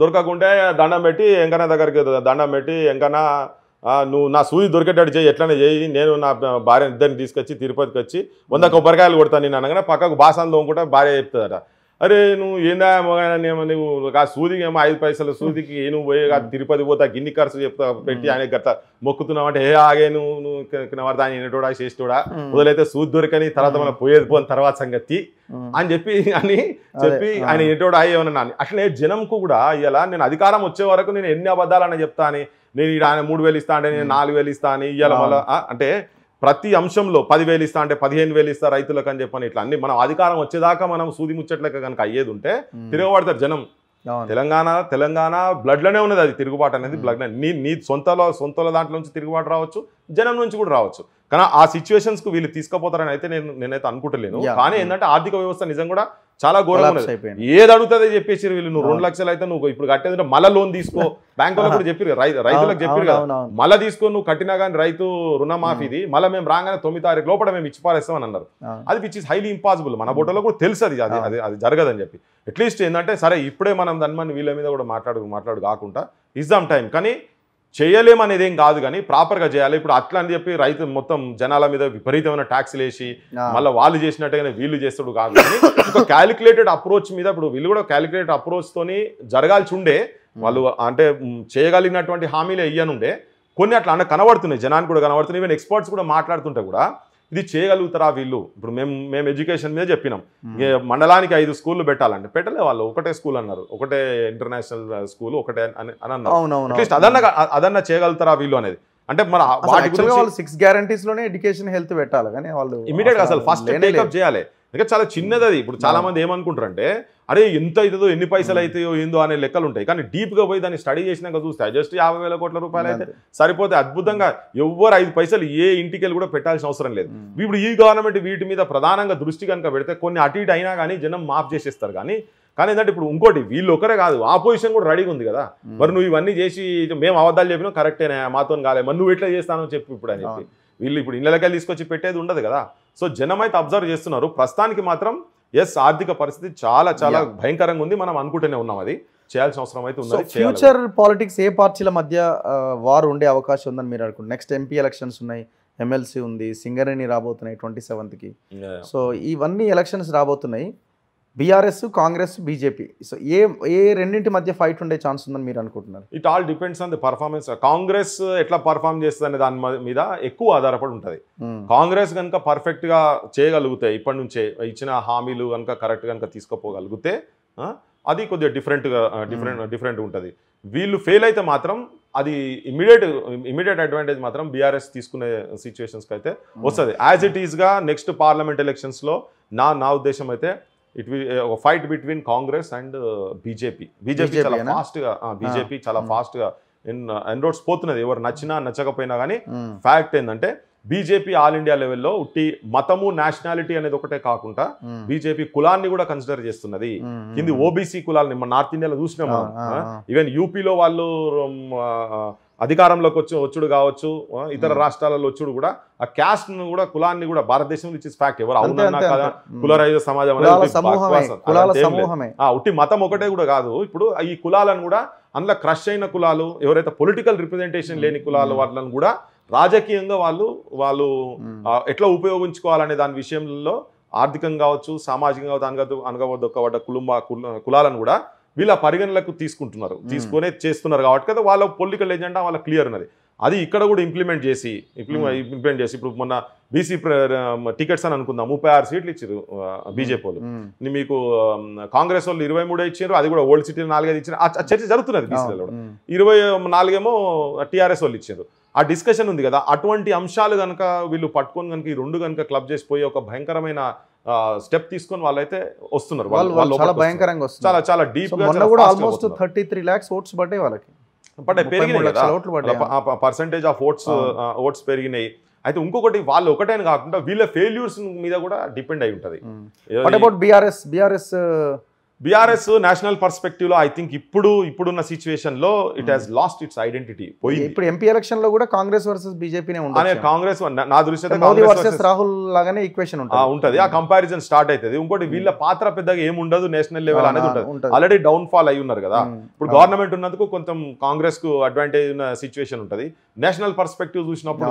దొరకకుంటే దండం పెట్టి ఎంకన్నా దగ్గరికి దండం పెట్టి ఎంకన్నా నువ్వు నా సూది దొరికేటట్టు చేయి, ఎట్లనే చేయి, నేను నా భార్య ఇద్దరిని తీసుకొచ్చి తిరుపతికి వచ్చి 100 కొబ్బరికాయలు కొడతాను నేను అనగానే పక్కకు బాసాలు తోముకుంటా భార్య చెప్తుందట, అరే నువ్వు ఏందా నువ్వు ఆ సూదికి ఏమో 5 పైసలు సూదికి నువ్వు పోయి తిరుపతి పోతా గిన్ని ఖర్చు చెప్తా పెట్టి ఆయన గట్ట మొక్కుతున్నావు అంటే ఆగే నువ్వు దాన్ని ఎన్నటోడా చేసేటోడా మొదలైతే సూది దొరికని తర్వాత మనం పోయేది పోని తర్వాత సంగతి అని చెప్పి ఆయన ఎన్నటోడా ఏమన్నా. అట్లనే జనంకు కూడా ఇలా నేను అధికారం వచ్చే వరకు నేను ఎన్ని అబద్ధాలని చెప్తా అని, నేను ఆయన 3,000 ఇస్తా అంటే నేను 4,000 ఇస్తా అని ఇవాళ మళ్ళీ అంటే ప్రతి అంశంలో 10,000 ఇస్తా అంటే 15,000 ఇస్తా రైతులకు అని చెప్పని ఇట్లా అన్ని మనం అధికారం వచ్చేదాకా మనం సూది ముచ్చట్లక కనుక అయ్యేది ఉంటే తిరగబడతారు జనం. తెలంగాణ బ్లడ్లోనే ఉన్నది అది తిరుగుబాటు అనేది. బ్లడ్ నీ సొంతల దాంట్లో నుంచి తిరుగుబాటు రావచ్చు, జనం నుంచి కూడా రావచ్చు. కానీ ఆ సిచ్యువేషన్స్కు వీళ్ళు తీసుకుపోతారని అయితే నేనైతే అనుకుంటలేను. కానీ ఏంటంటే ఆర్థిక వ్యవస్థ నిజం కూడా చాలా ఘోరంగా ఉన్నది. ఏది అడుగుతుంది చెప్పేసి వీళ్ళు నువ్వు 2 లక్షలు అయితే నువ్వు ఇప్పుడు కట్టేది మళ్ళీ లోన్ తీసుకో, బ్యాంకు వాళ్ళకి కూడా చెప్పారు, రైతులకు చెప్పారు కదా మళ్ళీ తీసుకో, నువ్వు కట్టినా కానీ రైతు రుణమాఫీది మళ్ళీ మేము రాగానే 9వ తారీఖు లోపల మేము ఇచ్చి పారేస్తామని అన్నారు. అది విచ్ ఇస్ హైలీ ఇంపాసిబుల్. మన బోటలో కూడా తెలుసు అది జరగదని చెప్పి. అట్లీస్ట్ ఏంటంటే సరే ఇప్పుడే మనం దాని వీళ్ళ మీద కూడా మాట్లాడు కాకుండా ఇద్దాం టైం. కానీ చేయలేమనేది ఏం కాదు, కానీ ప్రాపర్గా చేయాలి. ఇప్పుడు అట్లా అని చెప్పి రైతు మొత్తం జనాల మీద విపరీతమైన ట్యాక్స్లు వేసి మళ్ళీ వాళ్ళు చేసినట్టుగానే వీళ్ళు చేస్తాడు కాదు. కానీ ఒక క్యాలిక్యులేటెడ్ అప్రోచ్ మీద ఇప్పుడు వీళ్ళు కూడా క్యాలిక్యులేటెడ్ అప్రోచ్తోని జరగాల్సి ఉండే, వాళ్ళు అంటే చేయగలిగినటువంటి హామీలు ఇయ్యనుండే. కొన్ని అట్లా అంటే కనబడుతున్నాయి, జనానికి కూడా కనబడుతున్నాయి. ఈవెన్ ఎక్స్పర్ట్స్ కూడా మాట్లాడుతుంటే కూడా ఇది చేయగలుగుతారా వీళ్ళు? ఇప్పుడు మేము ఎడ్యుకేషన్ మీద చెప్పినాం, మండలానికి 5 స్కూళ్ళు పెట్టాలంటే పెట్టలే వాళ్ళు. ఒకటే స్కూల్ అన్నారు, ఒకటే ఇంటర్నేషనల్ స్కూల్ ఒకటే అని అన్నారు. అట్లీస్ట్ అదన్నా చేయగలుగుతారా వీళ్ళు అనేది. అంటే మన వాటి గురించి 6 గ్యారంటీస్ లోనే ఎడ్యుకేషన్ హెల్త్ పెట్టాలి, కానీ వాళ్ళు ఇమీడియట్ గా అసలు ఫస్ట్ టేకప్ చేయాలి. ఇంకా చాలా చిన్నది అది. ఇప్పుడు చాలా మంది ఏమనుకుంటారంటే అరే ఎంత అవుతుందో ఎన్ని పైసలు అవుతాయో ఏందో అనే లెక్కలు ఉంటాయి. కానీ డీప్గా పోయి దాన్ని స్టడీ చేసినాక చూస్తే జస్ట్ 50,000 కోట్ల రూపాయలు అయితే సరిపోతే అద్భుతంగా ఎవ్వరు 5 పైసలు ఏ ఇంటికి కూడా పెట్టాల్సిన అవసరం లేదు. ఇప్పుడు ఈ గవర్నమెంట్ వీటి మీద ప్రధానంగా దృష్టి కనుక పెడితే కొన్ని అటు ఇటు అయినా కానీ జనం మాఫ్ చేసేస్తారు. కానీ ఏంటంటే ఇప్పుడు ఇంకోటి వీళ్ళు ఒకరే కాదు, ఆపోజిషన్ కూడా రెడీగా ఉంది కదా. మరి నువ్వు ఇవన్నీ చేసి మేము అబద్ధాలు చెప్పినా కరెక్టేనా, మాతో కాలే, మరి నువ్వు ఎట్లా చేస్తానో చెప్పి ఇప్పుడు అని చెప్పి వీళ్ళు ఇప్పుడు ఇళ్ళకెళ్ళి తీసుకొచ్చి పెట్టేది ఉండదు కదా. సో జనం అయితే అబ్జర్వ్ చేస్తున్నారు. ప్రస్తుతానికి మాత్రం ఎస్ ఆర్థిక పరిస్థితి చాలా చాలా భయంకరంగా ఉంది, మనం అనుకుంటూనే ఉన్నాం, అది చేయాల్సిన అవసరం అయితే ఉంది. ఫ్యూచర్ పాలిటిక్స్ ఏ పార్టీల మధ్య వార్ ఉండే అవకాశం ఉందని మీరు అనుకుంటున్నారు? నెక్స్ట్ ఎంపీ ఎలక్షన్స్ ఉన్నాయి, ఎమ్మెల్సీ ఉంది, సింగరేణి రాబోతున్నాయి 27కి. సో ఇవన్నీ ఎలక్షన్స్ రాబోతున్నాయి. బీఆర్ఎస్, కాంగ్రెస్, బీజేపీ, సో ఏ రెండింటి మధ్య ఫైట్ ఉండే ఛాన్స్ ఉందని మీరు అనుకుంటున్నారు? It all depends on the performance. Congress ఎట్లా పర్ఫార్మ్ చేస్తుంది అనే దాని మీద ఎక్కువ ఆధారపడి ఉంటుంది. కాంగ్రెస్ కనుక పర్ఫెక్ట్గా చేయగలిగితే, ఇప్పటి నుంచే ఇచ్చిన హామీలు కనుక కరెక్ట్ కనుక తీసుకుపోగలిగితే అది కొద్దిగా డిఫరెంట్ ఉంటుంది. వీళ్ళు ఫెయిల్ అయితే మాత్రం అది ఇమీడియట్ అడ్వాంటేజ్ మాత్రం బీఆర్ఎస్ తీసుకునే సిచ్యువేషన్స్కి అయితే వస్తుంది. యాజ్ ఇట్ ఈస్గా నెక్స్ట్ పార్లమెంట్ ఎలక్షన్స్లో నా ఉద్దేశం అయితే ఇట్ విల్ ఒక fight between Congress and BJP చాలా ఫాస్ట్గా బీజేపీ చాలా ఫాస్ట్గా ఎన్రోడ్స్ పోతున్నది. ఎవరు నచ్చినా నచ్చకపోయినా కానీ ఫ్యాక్ట్ ఏంటంటే బీజేపీ ఆల్ ఇండియా లెవెల్లో ఉట్టి మతము నేషనాలిటీ అనేది ఒకటే కాకుండా బీజేపీ కులాన్ని కూడా కన్సిడర్ చేస్తున్నది. కింది ఓబీసీ కులాలని మన నార్త్ ఇండియాలో చూసినాం మనం. ఈవెన్ యూపీలో వాళ్ళు అధికారంలోకి వచ్చుడు కావచ్చు, ఇతర రాష్ట్రాలలో వచ్చుడు కూడా ఆ క్యాస్ట్ ను కూడా కులాన్ని కూడా భారతదేశంలో ఇచ్చి ఫ్యాక్ట్. ఎవరు అవునన్నా కదా కులరహిత సమాజం ఉట్టి మతం ఒకటే కూడా కాదు. ఇప్పుడు ఈ కులాలను కూడా అందులో క్రష్ అయిన కులాలు, ఎవరైతే పొలిటికల్ రిప్రజెంటేషన్ లేని కులాలు, వాళ్ళని కూడా రాజకీయంగా వాళ్ళు ఎట్లా ఉపయోగించుకోవాలనే దాని విషయంలో ఆర్థికంగా కావచ్చు, సామాజికంగా అనగబడ్డ కులాలను కూడా వీళ్ళ పరిగణలకు తీసుకునే చేస్తున్నారు కాబట్టి కదా వాళ్ళ పొలిటికల్ ఎజెండా వాళ్ళ క్లియర్ ఉన్నది. అది ఇక్కడ కూడా ఇంప్లిమెంట్ చేసి ఇప్పుడు మొన్న బీసీ టికెట్స్ అని అనుకుందాం, 36 సీట్లు ఇచ్చారు బీజేపీ వాళ్ళు. మీకు కాంగ్రెస్ వాళ్ళు 23 ఇచ్చారు, అది కూడా ఓల్డ్ సిటీ 4 ఇచ్చారు. ఆ చర్చ జరుగుతున్నది బీసీలలో. 24 టీఆర్ఎస్ వాళ్ళు ఇచ్చారు. ఆ డిస్కషన్ ఉంది కదా. అటువంటి అంశాలు కనుక వీళ్ళు పట్టుకొని కనుక ఈ రెండు కనుక క్లబ్ చేసిపోయి ఒక భయంకరమైన స్టెప్ తీసుకొని వాళ్ళైతే వస్తున్నారు. చాలా చాలా డీప్ ఆల్మోస్ట్ 33 lakhs ఓట్స్ పడ్డాయి వాళ్ళకి. పెరిగినాయి కదా, పర్సెంటేజ్ ఆఫ్ ఓట్స్ పెరిగినాయి. అయితే ఇంకొకటి వాళ్ళు ఒకటేని కాకుండా వీళ్ళ ఫెయిల్యూర్స్ మీద కూడా డిపెండ్ అయి ఉంటుంది. బీఆర్ఎస్ నేషనల్ పర్స్పెక్టివ్ లో ఐ థింక్ ఇప్పుడున్న సిచ్యువేషన్ లో it has lost its identity. ఇప్పుడు ఎంపీ ఎలక్షన్ లో కూడా కాంగ్రెస్ వర్సెస్ బీజేపీనే ఉంటుంది. కాంగ్రెస్ నా దృష్టి మోదీ వర్సెస్ రాహుల్ లాగానే ఈక్వేషన్ ఉంటుంది. ఆ కంపారిజన్ స్టార్ట్ అవుతుంది. ఇంకోటి వీళ్ళ పాత్ర పెద్దగా ఏముండదు, నేషనల్ లెవెల్ అనేది ఉంటుంది. ఆల్రెడీ డౌన్ ఫాల్ అయి ఉన్నారు కదా. ఇప్పుడు గవర్నమెంట్ ఉన్నందుకు కొంచెం కాంగ్రెస్ కు అడ్వాంటేజ్ ఉన్న సిచ్యువేషన్ ఉంటుంది. నేషనల్ పర్స్పెక్టివ్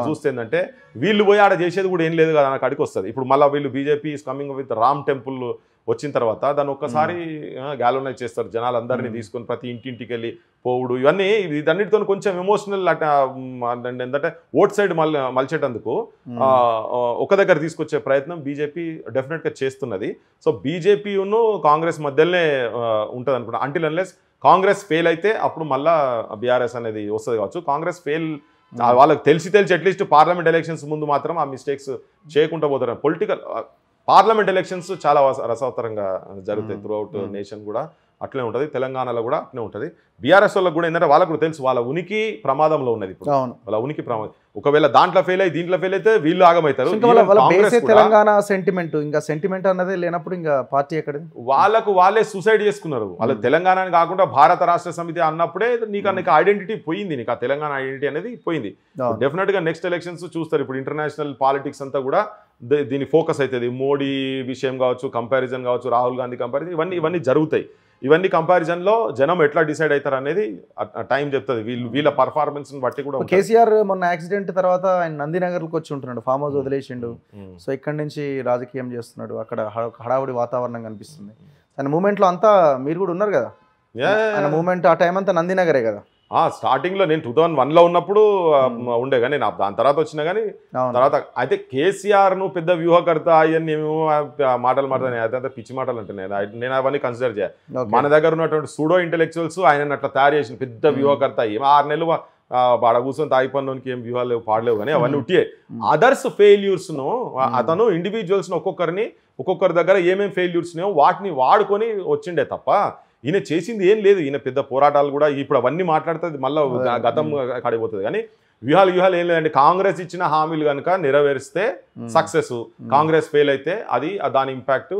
చూస్తే ఏంటంటే వీళ్ళు పోయి ఆడ చేసేది కూడా ఏం లేదు కదా నాకు అడిగి వస్తుంది. ఇప్పుడు మళ్ళీ వీళ్ళు BJP is coming with Ram temple వచ్చిన తర్వాత దాన్ని ఒక్కసారి గ్యాలోనైజ్ చేస్తారు. జనాలందరినీ తీసుకొని ప్రతి ఇంటింటికి వెళ్ళి పోవుడు, ఇవన్నీ వీటన్నిటితో కొంచెం ఎమోషనల్ ఏంటంటే ఓట్ సైడ్ మలిచేటందుకు ఒక దగ్గర తీసుకొచ్చే ప్రయత్నం బీజేపీ డెఫినెట్గా చేస్తున్నది. సో బీజేపీను కాంగ్రెస్ మధ్యలోనే ఉంటుంది అనుకుంటా. అంటిల్ అన్లెస్ కాంగ్రెస్ ఫెయిల్ అయితే అప్పుడు మళ్ళీ బీఆర్ఎస్ అనేది వస్తుంది కావచ్చు. కాంగ్రెస్ ఫెయిల్ వాళ్ళకి తెలిసి అట్లీస్ట్ పార్లమెంట్ ఎలక్షన్స్ ముందు మాత్రం ఆ మిస్టేక్స్ చేయకుండా పోతారు. పార్లమెంట్ ఎలక్షన్స్ చాలా రసవత్తరంగా జరుగుతాయి త్రూఅవుట్ నేషన్ కూడా అట్లే ఉంటుంది. తెలంగాణలో కూడా అట్లే ఉంటుంది. బీఆర్ఎస్ వాళ్ళకి కూడా ఏంటంటే వాళ్ళకు కూడా తెలుసు వాళ్ళ ఉనికి ప్రమాదంలో ఉన్నది. ఇప్పుడు వాళ్ళ ఉనికి ప్రమాదం ఒకవేళ దాంట్లో ఫెయిల్ అయ్యి దీంట్లో ఫెయిల్ అయితే వీళ్ళు ఆగమవుతారు. తెలంగాణ సెంటిమెంట్ ఇంకా సెంటిమెంట్ అన్నదే లేనప్పుడు ఇంకా పార్టీ ఎక్కడ వాళ్ళే సూసైడ్ చేసుకున్నారు. వాళ్ళు తెలంగాణ కాకుండా భారత రాష్ట్ర సమితి అన్నప్పుడే నీకు ఐడెంటిటీ పోయింది. నీకు ఆ తెలంగాణ ఐడెంటిటీ అనేది పోయింది. డెఫినెట్ గా నెక్స్ట్ ఎలక్షన్స్ చూస్తారు. ఇప్పుడు ఇంటర్నేషనల్ పాలిటిక్స్ అంతా కూడా దీని ఫోకస్ అవుతుంది. మోడీ విషయం కావచ్చు, కంపారిజన్ కావచ్చు, రాహుల్ గాంధీ కంపారిజన్, ఇవన్నీ జరుగుతాయి. ఇవన్నీ కంపారిజన్లో జనం ఎట్లా డిసైడ్ అవుతారు అనేది టైం చెప్తుంది. వీళ్ళ పర్ఫార్మెన్స్ బట్టి కూడా. కేసీఆర్ మొన్న యాక్సిడెంట్ తర్వాత ఆయన నందినగర్కి వచ్చి ఉంటున్నాడు, ఫామ్ హౌస్ వదిలేసిండు. సో ఇక్కడి నుంచి రాజకీయం చేస్తున్నాడు. అక్కడ హడావుడి వాతావరణం కనిపిస్తుంది. ఆయన మూమెంట్లో అంతా మీరు కూడా ఉన్నారు కదా, ఆయన మూమెంట్ ఆ టైం అంతా నందినగరే కదా. స్టార్టింగ్లో నేను 2001లో ఉన్నప్పుడు ఉండే కానీ నేను దాని తర్వాత వచ్చినా కానీ తర్వాత అయితే కేసీఆర్ను పెద్ద వ్యూహకర్త అవన్నీ మాటలు అదంతా పిచ్చి మాటలు అంటే నేను అవన్నీ కన్సిడర్ చేయాలి. మన దగ్గర ఉన్నటువంటి సూడో ఇంటెలెక్చువల్స్ ఆయన అట్లా తయారు చేసిన పెద్ద వ్యూహకర్త. ఏమో 6 నెలలు బాడ కూర్చొని తాగిపన్నుకి ఏం వ్యూహాలు లేవు, పాడలేవు, కానీ అవన్నీ ఉట్టియే. అదర్స్ ఫెయిల్యూర్స్ను అతను ఇండివిజువల్స్ను ఒక్కొక్కరి దగ్గర ఏమేమి ఫెయిల్యూర్స్నో వాటిని వాడుకొని వచ్చిండే తప్ప ఈయన చేసింది ఏం లేదు. ఈయన పెద్ద పోరాటాలు కూడా ఇప్పుడు అవన్నీ మాట్లాడుతుంది మళ్ళీ గతం కడిపోతుంది. కానీ వ్యూహాలు ఏం లేదండి. కాంగ్రెస్ ఇచ్చిన హామీలు కనుక నెరవేరిస్తే సక్సెస్, కాంగ్రెస్ ఫెయిల్ అయితే దాని ఇంపాక్ట్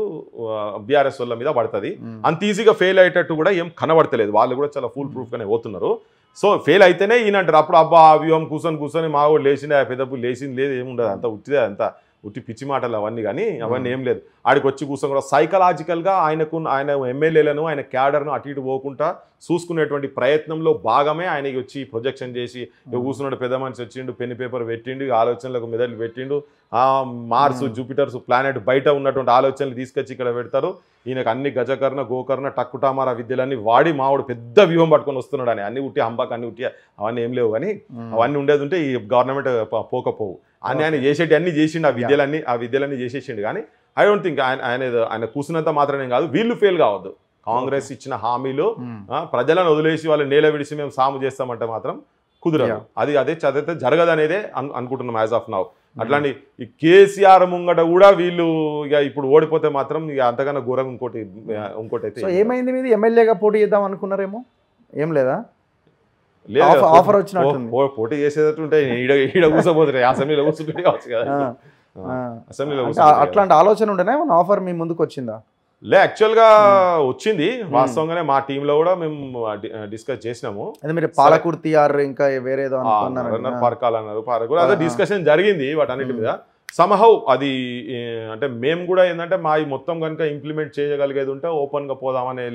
బీఆర్ఎస్ వాళ్ళ మీద పడుతుంది. అంత ఈజీగా ఫెయిల్ అయ్యేటట్టు కూడా ఏం కనబడతలేదు. వాళ్ళు కూడా చాలా ఫుల్ ప్రూఫ్గానే పోతున్నారు. సో ఫెయిల్ అయితేనే ఈయన అంటారు. అప్పుడు అబ్బా ఆ వ్యూహం కూర్చొని మా వాడు లేచిండే, ఆ పెద్దప్పుడు లేచింది లేదు, ఏముండదు, అంతా ఉట్టిదే, అంతా ఉట్టి పిచ్చి మాటలు అవన్నీ కానీ అవన్నీ ఏం లేదు. ఆడికి వచ్చి కూర్చొని కూడా సైకలాజికల్గా ఆయన ఎమ్మెల్యేలను ఆయన క్యాడర్ను అటు ఇటు పోకుండా చూసుకునేటువంటి ప్రయత్నంలో భాగమే ఆయనకి వచ్చి ప్రొజెక్షన్ చేసి కూర్చున్నాడు పెద్ద మనిషి వచ్చిండు పెన్ పేపర్ పెట్టిండు ఆలోచనలకు మెదళ్ళు పెట్టిండు మార్స్ జూపిటర్స్ ప్లానెట్ బయట ఉన్నటువంటి ఆలోచనలు తీసుకొచ్చి ఇక్కడ పెడతారు. ఈయనకు అన్ని గజకర్ణ గోకర్ణ టక్కుటామార విద్యలన్నీ వాడి మావాడు పెద్ద వ్యూహం పట్టుకొని వస్తున్నాడు అని అన్ని ఉట్టి హంబాక్ అన్ని ఉట్టి అవన్నీ ఏం లేవు కానీ అవన్నీ ఉండేది ఉంటే ఈ గవర్నమెంట్ పోకపోవు అని ఆయన చేసేటి అన్ని చేసిండు ఆ విద్యలన్నీ చేసేసిండు. కానీ ఐ డోంట్ థింక్ ఆయన కూర్చున్నంత మాత్రమే కాదు వీళ్ళు ఫెయిల్ కావద్దు. కాంగ్రెస్ ఇచ్చిన హామీలు ప్రజలను వదిలేసి వాళ్ళు నేల విడిచి మేము సాము చేస్తామంటే మాత్రం కుదరదు. అదే చదివితే జరగదు అనేదే అనుకుంటున్నాం యాజ్ ఆఫ్ నౌ. అట్లాంటి ఈ కేసీఆర్ ముంగట కూడా వీళ్ళు ఇక ఇప్పుడు ఓడిపోతే మాత్రం ఇక అంతకన్నా ఘోరంగా ఇంకోటి అయితే ఏమైంది మీది ఎమ్మెల్యేగా పోటీ చేద్దాం అనుకున్నారేమో ఏం లేదా ఆఫర్ వచ్చినట్టుంది పోటీ చేసేటట్టుంటే ఈడ కూర్చోపోతున్నాయి అసెంబ్లీలో కూర్చుంటే కావచ్చు కదా అసెంబ్లీలో అట్లాంటి ఆలోచన ఉండేనా ఆఫర్ మీ ముందుకు వచ్చిందా? యాక్చువల్గా వచ్చింది వాస్తవంగానే మా టీంలో కూడా మేము డిస్కస్ చేసినాము. అదే మీరు పాలకుర్తి ఆర్ ఇంకా వేరేదో పరకాలన్నారు పాలకూరు అదే డిస్కషన్ జరిగింది వాటన్నిటి మీద. సమహౌ అది అంటే మేము కూడా ఏంటంటే మా ఈ మొత్తం కనుక ఇంప్లిమెంట్ చేయగలిగేది ఉంటే ఓపెన్ గా పోదామనే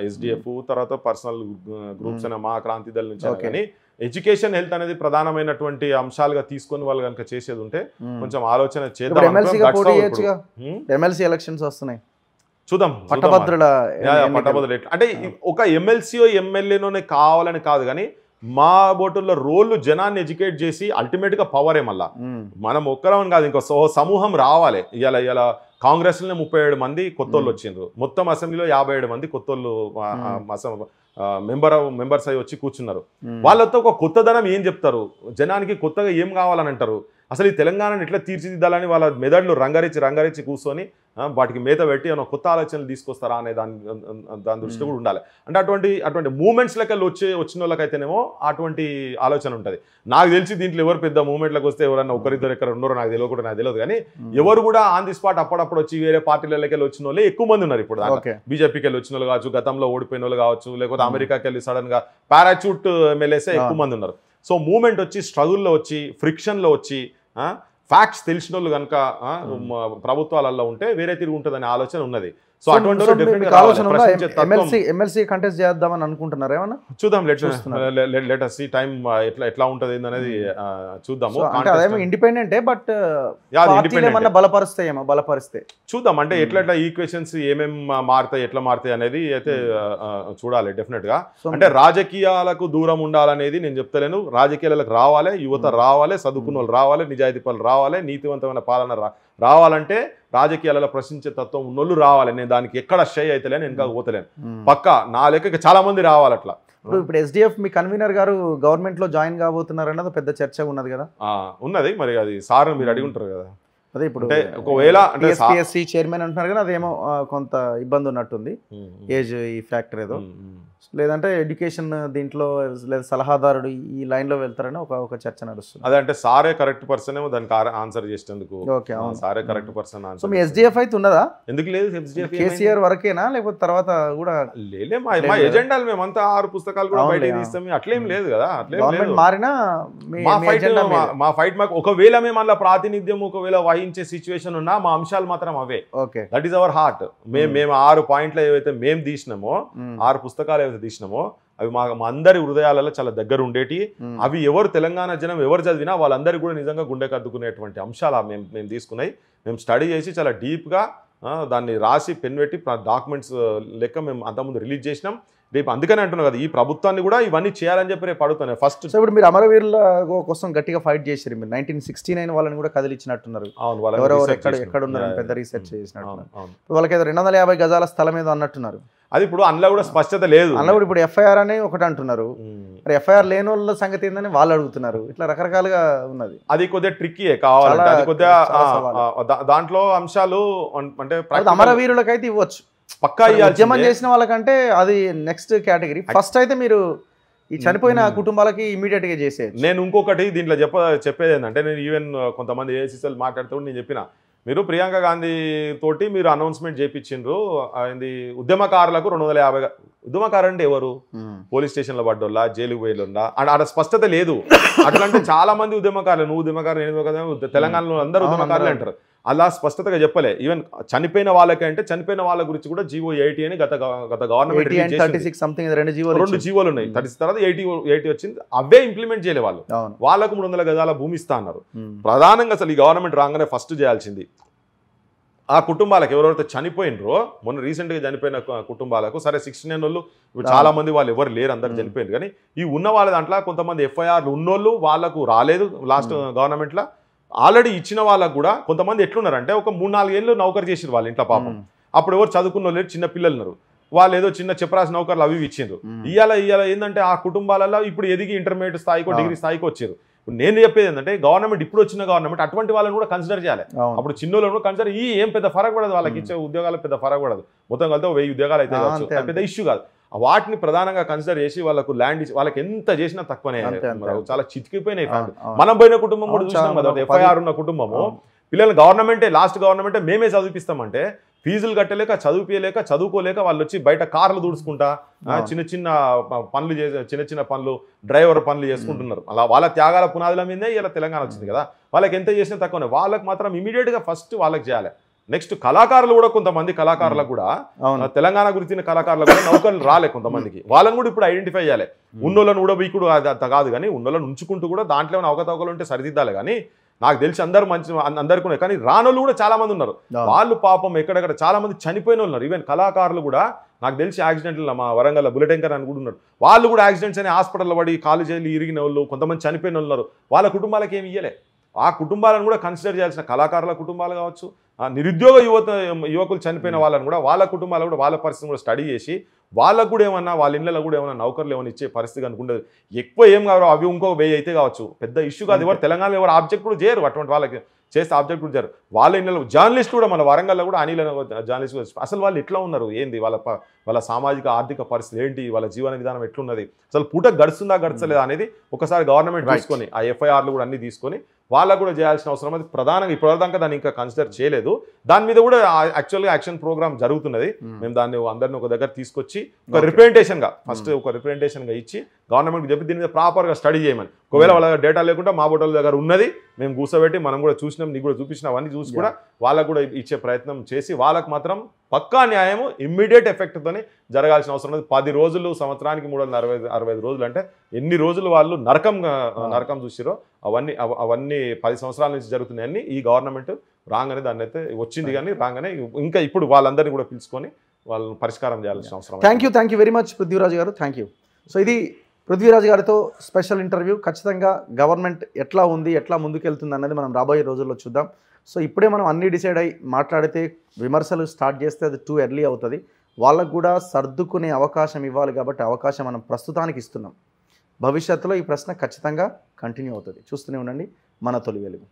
ఎస్డిఎఫ్ తర్వాత పర్సనల్ గ్రూప్స్ అనే మా క్రాంతి దళ నుంచి కానీ ఎడ్యుకేషన్ హెల్త్ అనేది ప్రధానమైనటువంటి అంశాలుగా తీసుకొని వాళ్ళు కనుక చేసేది ఉంటే కొంచెం ఆలోచన చేద్దాం. ఎమ్మెల్సీ ఎలక్షన్స్ వస్తున్నాయి చూద్దాం పట్టభద్రుల అంటే ఒక ఎమ్మెల్సీఓ ఎమ్మెల్యేనోనే కావాలని కాదు కానీ మా బోటుల్లో రోళ్ళు జనాన్ని ఎడ్యుకేట్ చేసి అల్టిమేట్గా పవరే మళ్ళా మనం ఒక్కరం కాదు ఇంకో సమూహం రావాలి. ఇలా కాంగ్రెస్లోనే 37 మంది కొత్తోళ్ళు వచ్చిండ్రు మొత్తం అసెంబ్లీలో 57 మంది కొత్తోళ్ళు మెంబర్స్ అయ్యి వచ్చి కూర్చున్నారు. వాళ్ళతో ఒక కొత్తదనం ఏం చెప్తారు జనానికి కొత్తగా ఏం కావాలని అంటారు అసలు ఈ తెలంగాణను ఎట్లా తీర్చిదిద్దాలని వాళ్ళ మెదడులు రంగరించి కూర్చొని వాటికి మేత పెట్టి ఏమైనా కొత్త ఆలోచనలు తీసుకొస్తారా అనే దాని దృష్టి కూడా ఉండాలి. అంటే అటువంటి మూమెంట్స్లకి వచ్చిన వాళ్ళకైతేనేమో అటువంటి ఆలోచన ఉంటుంది. నాకు తెలిసి దీంట్లో ఎవరు పెద్ద మూమెంట్లకు వస్తే ఎవరన్నా ఒకరిద్దరు ఎక్కడ ఉన్నారో నాకు తెలియదు కానీ ఎవరు కూడా ఆన్ ది స్పాట్ అప్పుడప్పుడు వచ్చి వేరే పార్టీలకి వెళ్ళి వచ్చిన వాళ్ళే ఎక్కువ మంది ఉన్నారు. ఇప్పుడు బీజేపీకి వెళ్ళి వచ్చిన వాళ్ళు కావచ్చు గతంలో ఓడిపోయిన వాళ్ళు కావచ్చు లేకపోతే అమెరికాకి వెళ్ళి సడన్ గా పారాచూట్ ఎమ్మెల్యేసే ఎక్కువ మంది ఉన్నారు. సో మూమెంట్ వచ్చి స్ట్రగుల్లో వచ్చి ఫ్రిక్షన్లో వచ్చి ఫ్యాక్ట్స్ తెలిసిన వాళ్ళు కనుక ప్రభుత్వాలలో ఉంటే వేరే తిరిగి ఉంటుందనే ఆలోచన ఉన్నది. సో అటువంటి ఎమ్మెల్సీ కంటెస్ట్ చేద్దామని అనుకుంటున్నారు ఏమన్నా చూద్దాం. లెట్ us see టైం ఎట్లా ఉంటుంది అనేది చూద్దాము. ఇండిపెండెంటే బట్ బలపరిస్తే చూద్దాం. అంటే ఎట్లా ఈక్వేషన్స్ ఏమేమి మారుతాయి ఎట్లా మారుతాయి అనేది అయితే చూడాలి డెఫినెట్ గా. అంటే రాజకీయాలకు దూరం ఉండాలనేది నేను చెప్తలేను. రాజకీయాలకు రావాలి యువత రావాలి చదువుకున్న వాళ్ళు రావాలి నిజాయితీ పనులు రావాలి నీతివంతమైన పాలన రావాలంటే రాజకీయాలలో ప్రశ్నించే తత్వం ఉన్నోళ్ళు రావాలి. నేను దానికి ఎక్కడ షై అయితేలే నేను ఇంకా పోతలేను పక్కా నా లెక్క చాలా మంది రావాలి అట్లా. ఇప్పుడు ఎస్డిఎఫ్ మీ కన్వీనర్ గారు గవర్నమెంట్ లో జాయిన్ కాబోతున్నారు అన్నది పెద్ద చర్చ ఉన్నది కదా. ఉన్నది మరి అది సార్ మీరు అడిగి ఉంటారు కదా. అదే ఇప్పుడు ఒకవేళ టీఎస్పీఎస్సీ చైర్మన్ అంటున్నారు కదా అదేమో కొంత ఇబ్బంది ఉన్నట్టుంది ఏజ్ ఈ ఫ్యాక్టర్ ఏదో లేదంటే ఎడ్యుకేషన్ దీంట్లో లేదా సలహాదారుడు ఈ లైన్ లో వెళ్తారని ఒక చర్చ నడుస్తుంది. అదంటే సారే కరెక్ట్ పర్సన్ ఏమో దానికి ఆన్సర్ చేసేందుకు సారే కరెక్ట్ పర్సన్. సో మీ ఎస్డిఎఫ్ అయితే ఉన్నదా? ఎందుకు లేదు కేసీఆర్ వరకేనా లేకపోతే తర్వాత కూడా లేలే మా ఎజెండాలు మేమంతా 6 పుస్తకాలు కూడా బయట తీస్తాం అట్లేం లేదు కదా. అట్లేం మారినా మా ఫైట్ మాకు ఒకవేళ మేము అలా ప్రాతినిధ్యం ఒకవేళ వహించే సిచ్యువేషన్ ఉన్నా మా అంశాలు మాత్రం అవే. That is our heart. మేము 6 పాయింట్లు ఏవైతే మేము తీసినామో 6 పుస్తకాలు ఏవైతే తీసినామో అవి మా అందరి హృదయాలలో చాలా దగ్గర ఉండేటి. అవి ఎవరు తెలంగాణ జనం ఎవరు చదివినా వాళ్ళందరికీ కూడా నిజంగా గుండెకు అద్దుకునేటువంటి అంశాలు మేము తీసుకున్నాయి. మేము స్టడీ చేసి చాలా డీప్గా దాన్ని రాసి పెన్ పెట్టి డాక్యుమెంట్స్ లెక్క మేము అంతకుముందు రిలీజ్ చేసినాం. రేపు అందుకనే అంటున్నాం కదా ఈ ప్రభుత్వాన్ని కూడా ఇవన్నీ చేయాలని చెప్పి రేపు అడుగుతున్నాయి. ఫస్ట్ ఇప్పుడు మీరు అమరవీరుల కోసం గట్టిగా ఫైట్ చేశారు. మీరు 1969 వాళ్ళని కూడా కదిలిచ్చినట్టున్నారు. ఎవరెవరు ఎక్కడ ఉన్నారని పెద్ద రీసెర్చ్ చేసినట్టున్నారు. వాళ్ళకి 250 గజాల స్థలం ఏదో అన్నట్టున్నారు. అది ఇప్పుడు అందులో కూడా స్పష్టత లేదు. అందులో కూడా ఇప్పుడు ఎఫ్ఐఆర్ అని ఒకటి అంటున్నారు. మరి ఎఫ్ఐఆర్ లేని వాళ్ళ సంగతి ఏందని వాళ్ళు అడుగుతున్నారు. ఇట్లా రకరకాలుగా ఉన్నది. అది కొద్దిగా ట్రిక్కీయే కావాలంటే అది కొద్దిగా దాంట్లో అంశాలు అంటే అమరవీరులకైతే ఇవ్వచ్చు పక్కా. ఉద్యమం చేసిన వాళ్ళకంటే అది నెక్స్ట్ కేటగిరీ. ఫస్ట్ అయితే మీరు ఈ చనిపోయిన కుటుంబాలకి ఇమీడియట్ గా చేసే. నేను ఇంకొకటి దీంట్లో చెప్పేది ఏంటంటే నేను ఈవెన్ కొంతమంది ఏసీసీలు మాట్లాడుతూ నేను చెప్పిన మీరు ప్రియాంక గాంధీ తోటి మీరు అనౌన్స్మెంట్ చేయించిండ్రు అది ఉద్యమకారులకు 250 ఉద్యమకారు అంటే ఎవరు పోలీస్ స్టేషన్లో పడ్డోళ్ళ జైలుకు పోయేళ్ళ ఆడ స్పష్టత లేదు అట్లంటే చాలా మంది ఉద్యమకారులు నువ్వు ఉద్యమకారు నేను ఉద్యమకారు తెలంగాణలో అందరూ ఉద్యమకారులు అంటారు అలా స్పష్టతగా చెప్పలే ఈవెన్ చనిపోయిన వాళ్ళకి అంటే చనిపోయిన వాళ్ళ గురించి కూడా జీవో 80 అని గత గవర్నమెంట్ 2 జీవోలు ఉన్నాయి 30 తర్వాత 80 వచ్చింది అవే ఇంప్లిమెంట్ చేయలే వాళ్ళు వాళ్ళకు 300 గజాల భూమి ఇస్తా అన్నారు ప్రధానంగా అసలు ఈ గవర్నమెంట్ రాగానే ఫస్ట్ చేయాల్సింది ఆ కుటుంబాలకు ఎవరెవరైతే చనిపోయినరో మొన్న రీసెంట్గా చనిపోయిన కుటుంబాలకు సరే 69 వాళ్ళు ఇప్పుడు చాలా మంది వాళ్ళు ఎవరు లేరు అందరు చనిపోయింది కానీ ఈ ఉన్న వాళ్ళ దాంట్లో కొంతమంది ఎఫ్ఐఆర్లు ఉన్నోళ్ళు వాళ్ళకు రాలేదు లాస్ట్ గవర్నమెంట్లో ఆల్రెడీ ఇచ్చిన వాళ్ళకు కూడా కొంతమంది ఎట్లున్నారంటే ఒక 3-4 ఏళ్ళు నౌకరు చేసిరు వాళ్ళ ఇంట్లో పాపం అప్పుడు ఎవరు చదువుకున్న వాళ్ళు చిన్న పిల్లలు ఉన్నారు వాళ్ళు ఏదో చిన్న చెప్పరాసి నౌకర్లు అవి ఇచ్చిండ్రు ఇవాళ ఏంటంటే ఆ కుటుంబాలలో ఇప్పుడు ఎదిగి ఇంటర్మీడియట్ స్థాయికో డిగ్రీ స్థాయికి వచ్చారు నేను చెప్పేది ఏంటంటే గవర్నమెంట్ ఇప్పుడు వచ్చిన గవర్నమెంట్ అటువంటి వాళ్ళని కూడా కన్సిడర్ చేయాలి అప్పుడు చిన్నోళ్ళను కూడా కన్సిడర్ ఏం పెద్ద ఫరక్ పడదు వాళ్ళకి ఇచ్చే ఉద్యోగాలు పెద్ద ఫరక్ పడదు మొత్తం కలితే 1000 ఉద్యోగాలు అయితే కావచ్చు పెద్ద ఇష్యూ కాదు వాటిని ప్రధానంగా కన్సిడర్ చేసి వాళ్ళకు ల్యాండ్ ఇచ్చి వాళ్ళకి ఎంత చేసినా తక్కువనే చాలా చితికిపోయినాయి మనం పోయిన కుటుంబం కూడా చూసినాం కదా ఎఫ్ఐఆర్ ఉన్న కుటుంబము పిల్లలు గవర్నమెంటే లాస్ట్ గవర్నమెంటే మేమే చదివిపిస్తామంటే ఫీజులు కట్టలేక చదువుకోలేక చదువుకోలేక వాళ్ళు వచ్చి బయట కార్లు దూడుచుకుంటా చిన్న చిన్న పనులు చిన్న పనులు డ్రైవర్ పనులు చేసుకుంటున్నారు అలా వాళ్ళ త్యాగాల పునాదుల మీదే ఇలా తెలంగాణ వచ్చింది కదా వాళ్ళకి ఎంత చేసినా తక్కువనే వాళ్ళకి మాత్రం ఇమీడియట్గా ఫస్ట్ వాళ్ళకి చేయాలి నెక్స్ట్ కళాకారులు కూడా కొంతమంది కళాకారులకు కూడా తెలంగాణ గురించిన కళాకారులకు కూడా నౌకర్లు రాలే కొంతమందికి వాళ్ళని కూడా ఇప్పుడు ఐడెంటిఫై చేయాలి ఉన్నోళ్ళను కూడా వీకుడు అంత కాదు కానీ ఉన్నోళ్ళని ఉంచుకుంటూ కూడా దాంట్లో ఏమైనా అవకతవకలు ఉంటే సరిదిద్దాలి కానీ నాకు తెలిసి అందరు మంచి అందరికీ ఉన్నాయి కానీ రానోళ్ళు కూడా చాలా మంది ఉన్నారు వాళ్ళు పాపం ఎక్కడెక్కడ చాలా మంది చనిపోయిన ఉన్నారు ఈవెన్ కళాకారులు కూడా నాకు తెలిసి యాక్సిడెంట్లు మా వరంగల్ బుల్లెట్ యాంకర్ అని కూడా ఉన్నారు వాళ్ళు కూడా యాక్సిడెంట్స్ అని హాస్పిటల్లో పడి కాలు చేయాలి ఇరిగిన వాళ్ళు కొంతమంది చనిపోయిన వాళ్ళు ఉన్నారు వాళ్ళ కుటుంబాలకు ఏమి ఇయ్యలే ఆ కుటుంబాలను కూడా కన్సిడర్ చేయాల్సిన కళాకారుల కుటుంబాలు కావచ్చు నిరుద్యోగ యువకులు చనిపోయిన వాళ్ళని కూడా వాళ్ళ కుటుంబాలు కూడా వాళ్ళ పరిస్థితిని కూడా స్టడీ చేసి వాళ్ళకు కూడా ఏమన్నా వాళ్ళ ఇళ్ళలో కూడా ఏమన్నా నౌకర్లు ఏమైనా ఇచ్చే పరిస్థితి అనుకుంటుంది ఎక్కువ ఏం కావాలి అవి ఇంకో 1000 అయితే కావచ్చు పెద్ద ఇష్యూ కాదు ఎవరు తెలంగాణలో ఎవరు ఆబ్జెక్ట్ కూడా చేయరు అటువంటి వాళ్ళకి చేస్తే ఆబ్జెక్ట్ కూడా చేయరు వాళ్ళ ఇళ్ళలో జర్నలిస్ట్ కూడా మన వరంగల్లో కూడా అనిల్ జర్నలిస్ట్ అసలు వాళ్ళు ఎట్లా ఉన్నారు ఏంది వాళ్ళ సామాజిక ఆర్థిక పరిస్థితి ఏంటి వాళ్ళ జీవన విధానం ఎట్లున్నది అసలు పూట గడుస్తుందా గడచలేదా అనేది ఒకసారి గవర్నమెంట్ తీసుకొని ఆ ఎఫ్ఐఆర్లు కూడా అన్ని తీసుకొని వాళ్ళకు కూడా చేయాల్సిన అవసరం అది ప్రధానంగా ఇప్పటిదాకా దాన్ని ఇంకా కన్సిడర్ చేయలేదు దాని మీద కూడా యాక్చువల్గా యాక్షన్ ప్రోగ్రామ్ జరుగుతున్నది మేము దాన్ని అందరిని ఒక దగ్గర తీసుకొచ్చి ఒక రిప్రజెంటేషన్గా ఫస్ట్ ఒక రిప్రజెంటేషన్గా ఇచ్చి గవర్నమెంట్కి చెప్పి దీని మీద ప్రాపర్గా స్టడీ చేయమని ఒకవేళ వాళ్ళ డేటా లేకుండా మా బోటోల దగ్గర ఉన్నది మేము కూర్చోబెట్టి మనం కూడా చూసినాం నీకు కూడా చూపించినాం అవన్నీ చూసి కూడా వాళ్ళకు కూడా ఇచ్చే ప్రయత్నం చేసి వాళ్ళకు మాత్రం పక్కా న్యాయము ఇమ్మీడియట్ ఎఫెక్ట్తోనే జరగాల్సిన అవసరం ఉంది 10 రోజులు సంవత్సరానికి 365 రోజులు అంటే ఎన్ని రోజులు వాళ్ళు నరకం చూసిరో అవన్నీ 10 సంవత్సరాల నుంచి జరుగుతున్నాయని ఈ గవర్నమెంట్ రాగానే దాన్ని అయితే వచ్చింది కానీ రాగానే ఇంకా ఇప్పుడు వాళ్ళందరినీ కూడా పిలుచుకొని వాళ్ళని పరిష్కారం చేయాల్సిన అవసరం. Thank you very much Prithviraj గారు, థ్యాంక్ యూ. సో ఇది పృథ్వీరాజ్ గారితో స్పెషల్ ఇంటర్వ్యూ. ఖచ్చితంగా గవర్నమెంట్ ఎట్లా ఉంది, ఎట్లా ముందుకెళ్తుంది అన్నది మనం రాబోయే రోజుల్లో చూద్దాం. సో ఇప్పుడే మనం అన్నీ డిసైడ్ అయ్యి మాట్లాడితే విమర్శలు స్టార్ట్ చేస్తే అది టూ ఎర్లీ అవుతుంది. వాళ్ళకు కూడా సర్దుకునే అవకాశం ఇవ్వాలి కాబట్టి అవకాశం మనం ప్రస్తుతానికి ఇస్తున్నాం. భవిష్యత్తులో ఈ ప్రశ్న ఖచ్చితంగా కంటిన్యూ అవుతుంది. చూస్తూనే ఉండండి మన తొలి వెలుగు.